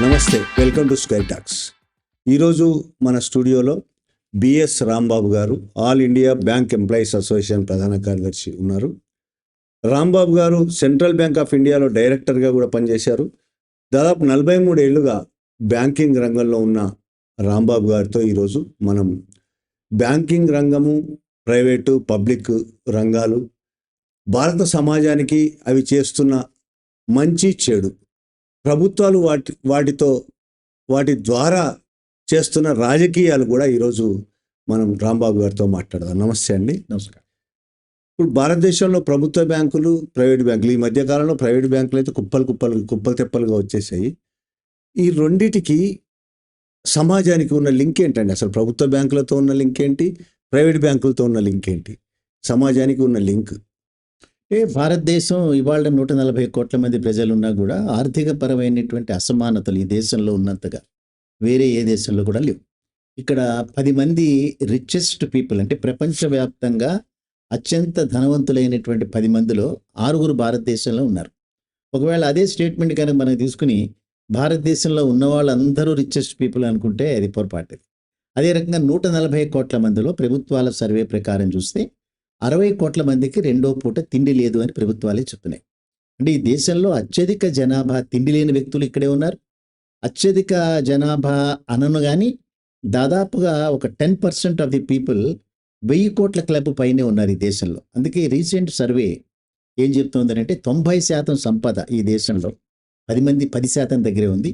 నమస్తే, welcome to square talks. ఈరోజు మన స్టూడియోలో బిఎస్ రాంబాబు గారు, all India bank employees association ప్రధాన కార్యదర్శి ఉన్నారు. రాంబాబు గారు సెంట్రల్ బ్యాంక్ ఆఫ్ ఇండియాలో డైరెక్టర్గా కూడా పనిచేశారు. దాదాపు 43 ఏళ్లుగా బ్యాంకింగ్ రంగంలో ఉన్న రాంబాబు గారితో ఈరోజు మనం బ్యాంకింగ్ రంగము, ప్రైవేటు, పబ్లిక్ రంగాలు, భారత సమాజానికి అవి చేస్తున్న మంచి చెడు, ప్రభుత్వాలు వాటి ద్వారా చేస్తున్న రాజకీయాలు కూడా ఈరోజు మనం రాంబాబు గారితో మాట్లాడదాం. నమస్తే అండి. నమస్కారం. ఇప్పుడు భారతదేశంలో ప్రభుత్వ బ్యాంకులు, ప్రైవేట్ బ్యాంకులు, ఈ మధ్యకాలంలో ప్రైవేట్ బ్యాంకులు అయితే కుప్పలు తెప్పలుగా వచ్చేసాయి. ఈ రెండిటికి సమాజానికి ఉన్న లింక్ ఏంటండి? అసలు ప్రభుత్వ బ్యాంకులతో ఉన్న లింక్ ఏంటి, ప్రైవేట్ బ్యాంకులతో ఉన్న లింక్ ఏంటి, సమాజానికి ఉన్న లింక్? భారతదేశం ఇవాళ 140 కోట్ల మంది ప్రజలు ఉన్నా కూడా ఆర్థిక పరమైనటువంటి అసమానతలు ఈ దేశంలో ఉన్నంతగా వేరే ఏ దేశంలో కూడా లేవు. ఇక్కడ 10 మంది రిచెస్ట్ పీపుల్, అంటే ప్రపంచవ్యాప్తంగా అత్యంత ధనవంతులైనటువంటి 10 మందిలో 6 భారతదేశంలో ఉన్నారు. ఒకవేళ అదే స్టేట్మెంట్ కనుక మనం తీసుకుని భారతదేశంలో ఉన్న వాళ్ళందరూ రిచెస్ట్ పీపుల్ అనుకుంటే అది పొరపాటు. అదే రకంగా 140 కోట్ల మందిలో ప్రభుత్వాల సర్వే ప్రకారం చూస్తే 60 కోట్ల మందికి రెండో పూట తిండి లేదు అని ప్రభుత్వాలే చెప్తున్నాయి. అంటే ఈ దేశంలో అత్యధిక జనాభా తిండి లేని వ్యక్తులు ఇక్కడే ఉన్నారు. అత్యధిక జనాభా అనను కానీ దాదాపుగా ఒక 10% ఆఫ్ ది పీపుల్ 1000 కోట్ల క్లబ్ పైనే ఉన్నారు ఈ దేశంలో. అందుకే రీసెంట్ సర్వే ఏం చెప్తుందంటే 90% సంపద ఈ దేశంలో 10% దగ్గరే ఉంది.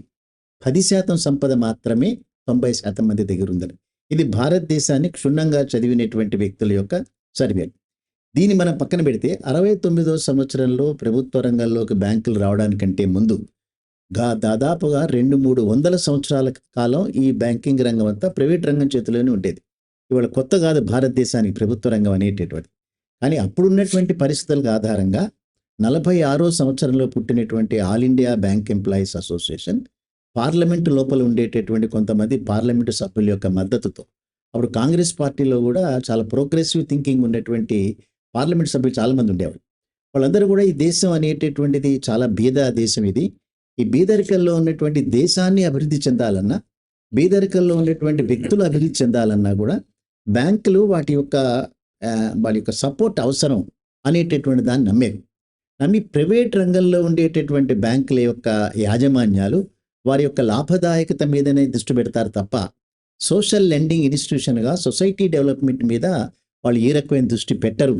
10% సంపద మాత్రమే 90% మంది దగ్గర ఉందని. ఇది భారతదేశాన్ని క్షుణ్ణంగా చదివినటువంటి వ్యక్తుల యొక్క సర్వే. దీన్ని మనం పక్కన పెడితే 69వ సంవత్సరంలో ప్రభుత్వ రంగంలోకి బ్యాంకులు రావడానికంటే ముందు దాదాపుగా 200-300 సంవత్సరాల కాలం ఈ బ్యాంకింగ్ రంగం అంతా ప్రైవేట్ రంగం చేతిలోనే ఉండేది. ఇవాళ కొత్త కాదు భారతదేశానికి ప్రభుత్వ రంగం అనేటటువంటి. కానీ అప్పుడున్నటువంటి పరిస్థితులకు ఆధారంగా 46వ సంవత్సరంలో పుట్టినటువంటి all India bank employees association parliament లోపల ఉండేటటువంటి కొంతమంది పార్లమెంటు సభ్యుల యొక్క మద్దతుతో, అప్పుడు కాంగ్రెస్ పార్టీలో కూడా చాలా ప్రోగ్రెసివ్ థింకింగ్ ఉన్నటువంటి పార్లమెంట్ సభ్యులు చాలామంది ఉండేవారు. వాళ్ళందరూ కూడా ఈ దేశం అనేటటువంటిది చాలా బీద దేశం. ఇది ఈ బీదరికల్లో ఉన్నటువంటి దేశాన్ని అభివృద్ధి చెందాలన్నా, బీదరికల్లో ఉన్నటువంటి వ్యక్తులు అభివృద్ధి చెందాలన్నా కూడా బ్యాంకులు వాటి యొక్క సపోర్ట్ అవసరం అనేటటువంటి దాన్ని నమ్మి ప్రైవేట్ రంగంలో ఉండేటటువంటి బ్యాంకుల యొక్క యాజమాన్యాలు వారి యొక్క లాభదాయకత మీదనే దృష్టి పెడతారు తప్ప సోషల్ లెండింగ్ ఇన్స్టిట్యూషన్గా సొసైటీ డెవలప్మెంట్ మీద వాళ్ళు ఏ రకమైన దృష్టి పెట్టరు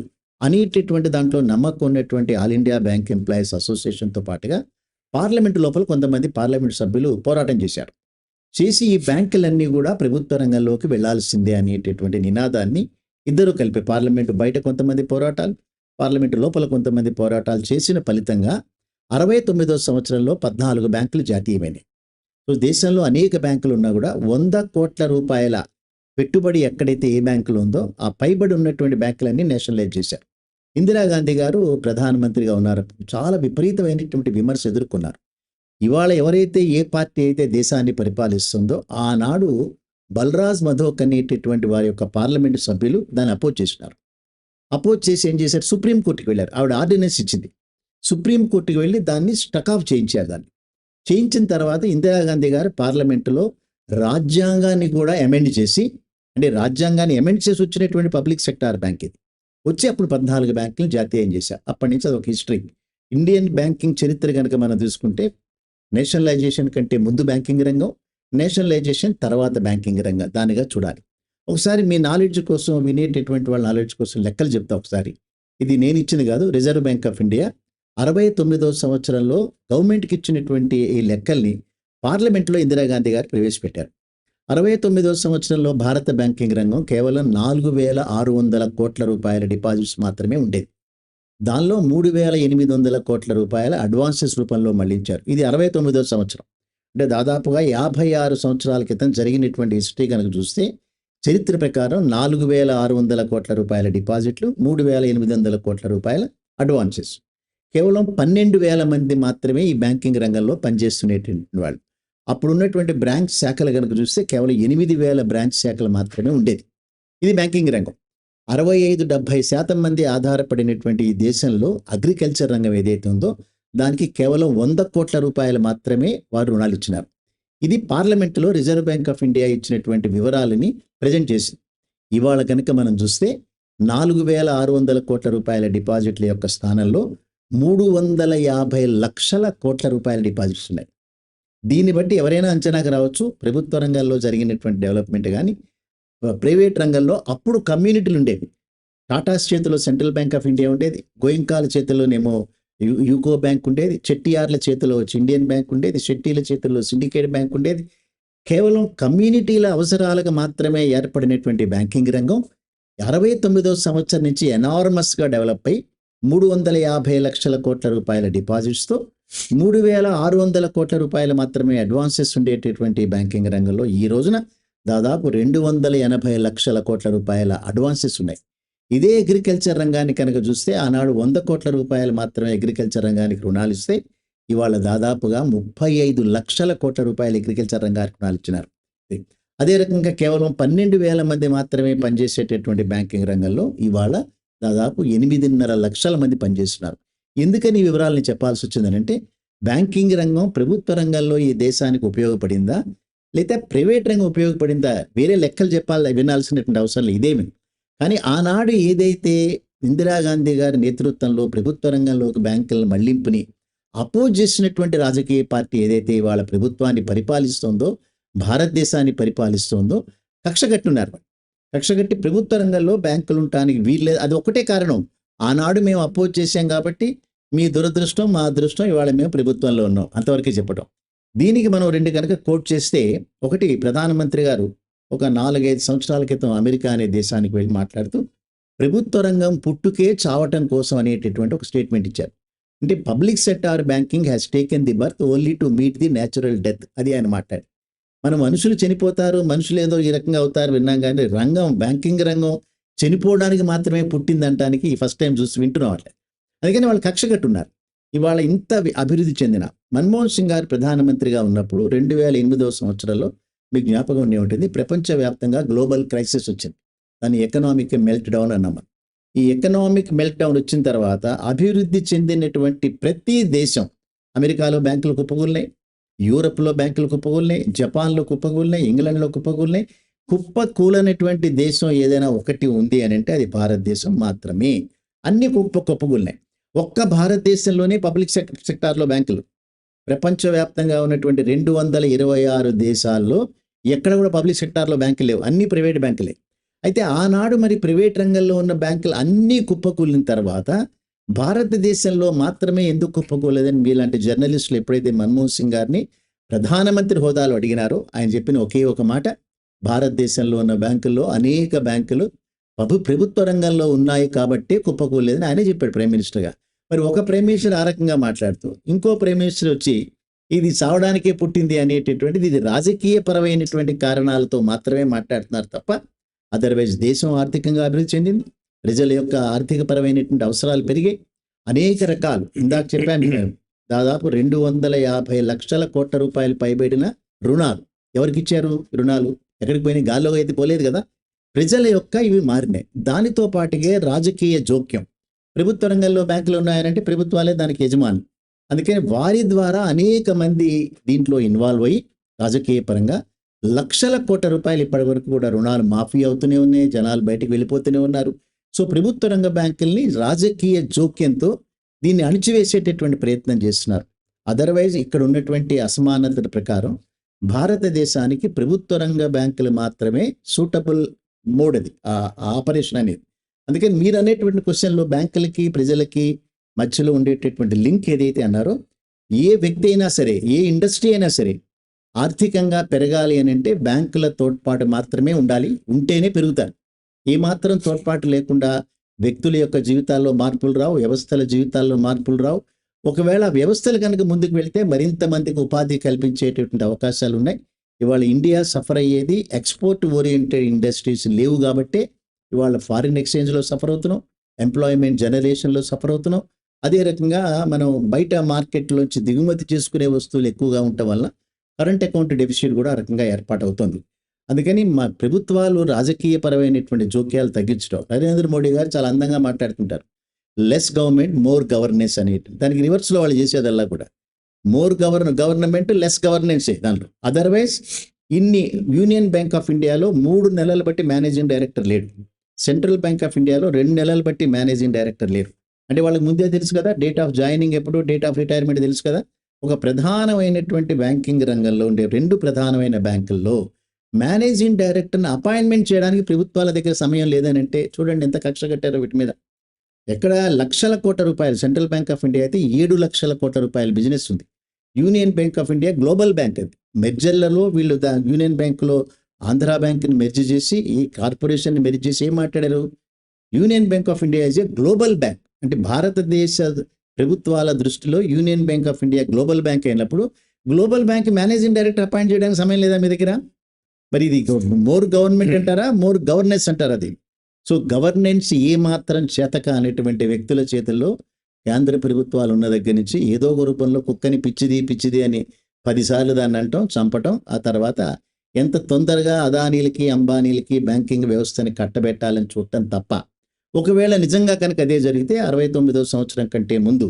అనేటటువంటి దాంట్లో నమ్మకం ఉన్నటువంటి ఆల్ ఇండియా బ్యాంక్ ఎంప్లాయీస్ అసోసియేషన్తో పాటుగా పార్లమెంటు లోపల కొంతమంది పార్లమెంటు సభ్యులు పోరాటం చేసి ఈ బ్యాంకులన్నీ కూడా ప్రభుత్వ రంగంలోకి వెళ్లాల్సిందే అనేటటువంటి నినాదాన్ని ఇద్దరు కలిపి పార్లమెంటు బయట కొంతమంది పోరాటాలు, పార్లమెంటు లోపల కొంతమంది పోరాటాలు చేసిన ఫలితంగా 69వ సంవత్సరంలో 14 బ్యాంకులు జాతీయమైనవి. సో దేశంలో అనేక బ్యాంకులు ఉన్నా కూడా 100 కోట్ల రూపాయల పెట్టుబడి ఎక్కడైతే ఏ బ్యాంకులో ఉందో ఆ పైబడి ఉన్నటువంటి బ్యాంకులన్నీ నేషనలైజ్ చేశారు. ఇందిరాగాంధీ గారు ప్రధానమంత్రిగా ఉన్నారు. చాలా విపరీతమైనటువంటి విమర్శ ఎదుర్కొన్నారు. ఇవాళ ఎవరైతే ఏ పార్టీ అయితే దేశాన్ని పరిపాలిస్తుందో ఆనాడు బలరాజ్ మధోక్ అనేటటువంటి వారి యొక్క పార్లమెంటు సభ్యులు దాన్ని అపోజ్ చేసి ఏం చేశారు, సుప్రీంకోర్టుకి వెళ్ళారు. ఆవిడ ఆర్డినెన్స్ ఇచ్చింది. సుప్రీంకోర్టుకి వెళ్ళి దాన్ని స్టక్ ఆఫ్ చేయించారు. చేయించిన తర్వాత ఇందిరాగాంధీ గారు పార్లమెంటులో రాజ్యాంగాన్ని కూడా అమెండ్ చేసి, అంటే రాజ్యాంగాన్ని అమెండ్ చేసి వచ్చినటువంటి పబ్లిక్ సెక్టార్ బ్యాంక్ ఇది వచ్చి అప్పుడు 14 బ్యాంకులు జాతీయం చేశారు. అప్పటి నుంచి అదొక హిస్టరీ. ఇండియన్ బ్యాంకింగ్ చరిత్ర కనుక మనం చూసుకుంటే నేషనలైజేషన్ కంటే ముందు బ్యాంకింగ్ రంగం, నేషనలైజేషన్ తర్వాత బ్యాంకింగ్ రంగం, దానిగా చూడాలి. ఒకసారి మీ నాలెడ్జ్ కోసం, వినేటటువంటి వాళ్ళ నాలెడ్జ్ కోసం లెక్కలు చెప్తా ఒకసారి. ఇది నేను ఇచ్చింది కాదు, రిజర్వ్ బ్యాంక్ ఆఫ్ ఇండియా 69వ సంవత్సరంలో గవర్నమెంట్కి ఇచ్చినటువంటి ఈ లెక్కల్ని పార్లమెంట్లో ఇందిరాగాంధీ గారు ప్రవేశపెట్టారు. 69వ సంవత్సరంలో భారత బ్యాంకింగ్ రంగం కేవలం 4600 కోట్ల రూపాయల డిపాజిట్స్ మాత్రమే ఉండేది. దానిలో 3800 కోట్ల రూపాయల అడ్వాన్సెస్ రూపంలో మళ్లించారు. ఇది 69వ సంవత్సరం. అంటే దాదాపుగా 56 సంవత్సరాల క్రితం జరిగినటువంటి హిస్టరీ కనుక చూస్తే చరిత్ర ప్రకారం 4600 కోట్ల రూపాయల డిపాజిట్లు, 3800 కోట్ల రూపాయల అడ్వాన్సెస్. కేవలం 12,000 మంది మాత్రమే ఈ బ్యాంకింగ్ రంగంలో పనిచేస్తున్నటువంటి వాళ్ళు. అప్పుడు ఉన్నటువంటి బ్రాంచ్ శాఖలు కనుక చూస్తే కేవలం 8,000 బ్రాంచ్ శాఖలు మాత్రమే ఉండేది. ఇది బ్యాంకింగ్ రంగం. 65-70% మంది ఆధారపడినటువంటి ఈ దేశంలో అగ్రికల్చర్ రంగం ఏదైతే ఉందో దానికి కేవలం 100 కోట్ల రూపాయలు మాత్రమే వారు రుణాలు ఇచ్చినారు. ఇది పార్లమెంటులో రిజర్వ్ బ్యాంక్ ఆఫ్ ఇండియా ఇచ్చినటువంటి వివరాలని ప్రజెంట్ చేసింది. ఇవాళ కనుక మనం చూస్తే 4,600 కోట్ల రూపాయల డిపాజిట్ల యొక్క స్థానంలో 350 లక్షల కోట్ల రూపాయల డిపాజిట్స్ ఉన్నాయి. దీన్ని బట్టి ఎవరైనా అంచనాకు రావచ్చు ప్రభుత్వ రంగంలో జరిగినటువంటి డెవలప్మెంట్ కానీ ప్రైవేట్ రంగంలో అప్పుడు కమ్యూనిటీలు ఉండేవి. టాటాస్ చేతిలో సెంట్రల్ బ్యాంక్ ఆఫ్ ఇండియా ఉండేది, గోయింకాల చేతిలోనేమో యూకో బ్యాంక్ ఉండేది, చెట్టియార్ల చేతిలో వచ్చి ఇండియన్ బ్యాంక్ ఉండేది, షెట్టీల చేతిలో సిండికేట్ బ్యాంక్ ఉండేది. కేవలం కమ్యూనిటీల అవసరాలకు మాత్రమే ఏర్పడినటువంటి బ్యాంకింగ్ రంగం 69వ సంవత్సరం నుంచి ఎనార్మస్గా డెవలప్ అయి 350 లక్షల కోట్ల రూపాయల డిపాజిట్స్తో 3,600 కోట్ల రూపాయలు మాత్రమే అడ్వాన్సెస్ ఉండేటటువంటి బ్యాంకింగ్ రంగంలో ఈ రోజున దాదాపు 280 లక్షల కోట్ల రూపాయల అడ్వాన్సెస్ ఉన్నాయి. ఇదే అగ్రికల్చర్ రంగాన్ని కనుక చూస్తే ఆనాడు 100 కోట్ల రూపాయలు మాత్రమే అగ్రికల్చర్ రంగానికి రుణాలు ఇస్తే ఇవాళ దాదాపుగా 35 లక్షల కోట్ల రూపాయలు అగ్రికల్చర్ రంగానికి రుణాలు ఇచ్చినారు. అదే రకంగా కేవలం 12,000 మంది మాత్రమే పనిచేసేటటువంటి బ్యాంకింగ్ రంగంలో ఇవాళ దాదాపు 8.5 లక్షల మంది పనిచేస్తున్నారు. ఎందుకని ఈ వివరాలని చెప్పాల్సి వచ్చిందనంటే బ్యాంకింగ్ రంగం ప్రభుత్వ రంగంలో ఈ దేశానికి ఉపయోగపడిందా లేదా ప్రైవేట్ రంగం ఉపయోగపడిందా వేరే లెక్కలు వినాల్సినటువంటి అవసరం లేదు, ఇదేమి. కానీ ఆనాడు ఏదైతే ఇందిరాగాంధీ గారి నేతృత్వంలో ప్రభుత్వ రంగంలోకి బ్యాంకుల మళ్లింపుని అపోజ్ చేసినటువంటి రాజకీయ పార్టీ ఏదైతే ఇవాళ ప్రభుత్వాన్ని పరిపాలిస్తోందో, భారతదేశాన్ని పరిపాలిస్తోందో కక్షగట్టున్నారు. కక్షగట్టి ప్రభుత్వ రంగంలో బ్యాంకులు ఉండటానికి వీల్లేదు. అది ఒకటే కారణం, ఆనాడు మేము అపోజ్ చేశాం కాబట్టి మీ దురదృష్టం మా అదృష్టం ఇవాళ మేము ప్రభుత్వంలో ఉన్నాం, అంతవరకే చెప్పడం. దీనికి మనం 2 కనుక కోట్ చేస్తే, ఒకటి ప్రధానమంత్రి గారు ఒక 4-5 సంవత్సరాల క్రితం అమెరికా అనే దేశానికి వెళ్ళి మాట్లాడుతూ ప్రభుత్వ రంగం పుట్టుకే చావటం కోసం అనేటటువంటి ఒక స్టేట్మెంట్ ఇచ్చారు. అంటే public sector banking has taken the birth only to meet the natural death, అది ఆయన మాట్లాడి. మనం మనుషులు చనిపోతారు, మనుషులు ఏదో ఈ రకంగా అవుతారు విన్నాం, కానీ బ్యాంకింగ్ రంగం చనిపోవడానికి మాత్రమే పుట్టిందంటానికి ఫస్ట్ టైం చూసి వింటున్నాం అట్లా. అందుకని వాళ్ళు కక్షగట్టున్నారు. ఇవాళ ఇంత అభివృద్ధి చెందిన మన్మోహన్ సింగ్ గారు ప్రధానమంత్రిగా ఉన్నప్పుడు 2008వ సంవత్సరంలో మీకు జ్ఞాపకం ఉండే ఉంటుంది, ప్రపంచవ్యాప్తంగా గ్లోబల్ క్రైసిస్ వచ్చింది. దాన్ని ఎకనామిక్ మెల్ట్ డౌన్ అన్నాం. ఈ ఎకనామిక్ మెల్ట్ డౌన్ వచ్చిన తర్వాత అభివృద్ధి చెందినటువంటి ప్రతి దేశం, అమెరికాలో బ్యాంకులు కుప్పకూలినాయి, యూరప్లో బ్యాంకులు కుప్పకూలినాయి, జపాన్లో కుప్పకూలినాయి, ఇంగ్లాండ్లో కుప్పకూలినాయి. కుప్పకూలనటువంటి దేశం ఏదైనా ఒకటి ఉంది అని అంటే అది భారతదేశం మాత్రమే. అన్ని కుప్పకూలినాయి. ఒక్క భారతదేశంలోనే పబ్లిక్ సెక్టార్లో బ్యాంకులు, ప్రపంచవ్యాప్తంగా ఉన్నటువంటి 226 దేశాల్లో ఎక్కడ కూడా పబ్లిక్ సెక్టార్లో బ్యాంకులు లేవు, అన్ని ప్రైవేట్ బ్యాంకులే. అయితే ఆనాడు మరి ప్రైవేట్ రంగంలో ఉన్న బ్యాంకులు అన్నీ కుప్పకూలిన తర్వాత భారతదేశంలో మాత్రమే ఎందుకు కుప్పకూలేదని మీలాంటి జర్నలిస్టులు ఎప్పుడైతే మన్మోహన్ సింగ్ గారిని ప్రధానమంత్రి హోదాలో అడిగినారో ఆయన చెప్పిన ఒకే ఒక మాట, భారతదేశంలో ఉన్న బ్యాంకుల్లో అనేక బ్యాంకులు ప్రభుత్వ రంగంలో ఉన్నాయి కాబట్టి కుప్పకూలేదని ఆయనే చెప్పాడు ప్రైమ్ మినిస్టర్గా. మరి ఒక ప్రైమ్ మినిస్టర్ ఆ రకంగా మాట్లాడుతూ ఇంకో ప్రైమ్ మినిస్టర్ వచ్చి ఇది చావడానికే పుట్టింది అనేటటువంటిది, ఇది రాజకీయపరమైనటువంటి కారణాలతో మాత్రమే మాట్లాడుతున్నారు తప్ప అదర్వైజ్ దేశం ఆర్థికంగా అభివృద్ధి చెందింది, ప్రజల యొక్క ఆర్థికపరమైనటువంటి అవసరాలు పెరిగాయి. అనేక రకాలు ఇందాక చెప్పాను, దాదాపు 250 లక్షల కోట్ల రూపాయలు పైబడిన రుణాలు ఎవరికి ఇచ్చారు? రుణాలు ఎక్కడికి పోయినాయి? గాల్లో అయితే పోలేదు కదా. ప్రజల యొక్క ఇవి మారినాయి. దానితో పాటుగా రాజకీయ జోక్యం, ప్రభుత్వ రంగంలో బ్యాంకులు ఉన్నాయనంటే ప్రభుత్వాలే దానికి యజమాని. అందుకని వారి ద్వారా అనేక మంది దీంట్లో ఇన్వాల్వ్ అయ్యి రాజకీయ పరంగా లక్షల కోట్ల రూపాయలు ఇప్పటి వరకు కూడా రుణాలు మాఫీ అవుతూనే ఉన్నాయి, జనాలు బయటకు వెళ్ళిపోతూనే ఉన్నారు. సో ప్రభుత్వ రంగ బ్యాంకుల్ని రాజకీయ జోక్యంతో దీన్ని అణిచివేసేటటువంటి ప్రయత్నం చేస్తున్నారు. అదర్వైజ్ ఇక్కడ ఉన్నటువంటి అసమానతల ప్రకారం భారతదేశానికి ప్రభుత్వ రంగ బ్యాంకులు మాత్రమే సూటబుల్ మోడ్, అది ఆ ఆపరేషన్ అనేది. అందుకని మీరు అనేటువంటి క్వశ్చన్లో బ్యాంకులకి ప్రజలకి మధ్యలో ఉండేటటువంటి లింక్ ఏదైతే అన్నారో, ఏ వ్యక్తి అయినా సరే, ఏ ఇండస్ట్రీ అయినా సరే ఆర్థికంగా పెరగాలి అని అంటే బ్యాంకుల తోడ్పాటు మాత్రమే ఉండాలి, ఉంటేనే పెరుగుతారు. ఏమాత్రం తోడ్పాటు లేకుండా వ్యక్తుల యొక్క జీవితాల్లో మార్పులు రావు, వ్యవస్థల జీవితాల్లో మార్పులు రావు. ఒకవేళ వ్యవస్థలు కనుక ముందుకు వెళ్తే మరింత మందికి ఉపాధి కల్పించేటటువంటి అవకాశాలు ఉన్నాయి. ఇవాళ ఇండియా సఫర్ అయ్యేది ఎక్స్పోర్ట్ ఓరియంటెడ్ ఇండస్ట్రీస్ లేవు కాబట్టే ఇవాళ ఫారిన్ ఎక్స్చేంజ్లో సఫర్ అవుతున్నాం, ఎంప్లాయ్మెంట్ జనరేషన్లో సఫర్ అవుతున్నాం. అదే రకంగా మనం బయట మార్కెట్లోంచి దిగుమతి చేసుకునే వస్తువులు ఎక్కువగా ఉండటం వల్ల కరెంట్ అకౌంట్ డెఫిసిట్ కూడా ఆ రకంగా ఏర్పాటవుతుంది. అందుకని మా ప్రభుత్వాలు రాజకీయపరమైనటువంటి జోక్యాలు తగ్గించడం, నరేంద్ర మోడీ గారు చాలా అందంగా మాట్లాడుతుంటారు, లెస్ గవర్నమెంట్ మోర్ గవర్నెన్స్ అనేది. దానికి రివర్స్లో వాళ్ళు చేసేదల్లా కూడా మోర్ గవర్నమెంట్ లెస్ గవర్నెన్సే దాంట్లో. అదర్వైజ్ ఇన్ని యూనియన్ బ్యాంక్ ఆఫ్ ఇండియాలో 3 నెలలు బట్టి మేనేజింగ్ డైరెక్టర్ లేడు. సెంట్రల్ బ్యాంక్ ఆఫ్ ఇండియాలో 2 నెలలు బట్టి మేనేజింగ్ డైరెక్టర్ లేరు. అంటే వాళ్ళకి ముందే తెలుసు కదా, డేట్ ఆఫ్ జాయినింగ్ ఎప్పుడు, డేట్ ఆఫ్ రిటైర్మెంట్ తెలుసు కదా. ఒక ప్రధానమైనటువంటి బ్యాంకింగ్ రంగంలో ఉండే 2 ప్రధానమైన బ్యాంకుల్లో మేనేజింగ్ డైరెక్టర్ని అపాయింట్మెంట్ చేయడానికి ప్రభుత్వాల దగ్గర సమయం లేదని అంటే చూడండి ఎంత కక్ష కట్టారో వీటి మీద. ఎక్కడ లక్షల కోట్ల రూపాయలు, సెంట్రల్ బ్యాంక్ ఆఫ్ ఇండియా అయితే 7 లక్షల కోట్ల రూపాయల బిజినెస్ ఉంది. Union Bank of India global bank అది. మెర్జర్లలో వీళ్ళు యూనియన్ బ్యాంకులో ఆంధ్రా బ్యాంక్ని మెర్జ్ చేసి ఈ కార్పొరేషన్ని మెర్జ్ చేసి ఏం మాట్లాడారు, Union Bank of India is a global bank. అంటే భారతదేశ ప్రభుత్వాల దృష్టిలో Union Bank of India global bank అయినప్పుడు global bank managing director appoint చేయడానికి సమయం లేదా మీ దగ్గర? మరి ఇది మోర్ గవర్నమెంట్ అంటారా, మోర్ గవర్నెన్స్ అంటారా? అది సో గవర్నెన్స్ ఏమాత్రం చేతక అనేటువంటి వ్యక్తుల చేతుల్లో కేంద్ర ప్రభుత్వాలు ఉన్న దగ్గర నుంచి ఏదో ఒక రూపంలో కుక్కని పిచ్చిది అని 10 సార్లు దాన్ని అంటాం, చంపటం, ఆ తర్వాత ఎంత తొందరగా అదానీలకి అంబానీలకి బ్యాంకింగ్ వ్యవస్థని కట్టబెట్టాలని చూడటం తప్ప. ఒకవేళ నిజంగా కనుక అదే జరిగితే 69వ సంవత్సరం కంటే ముందు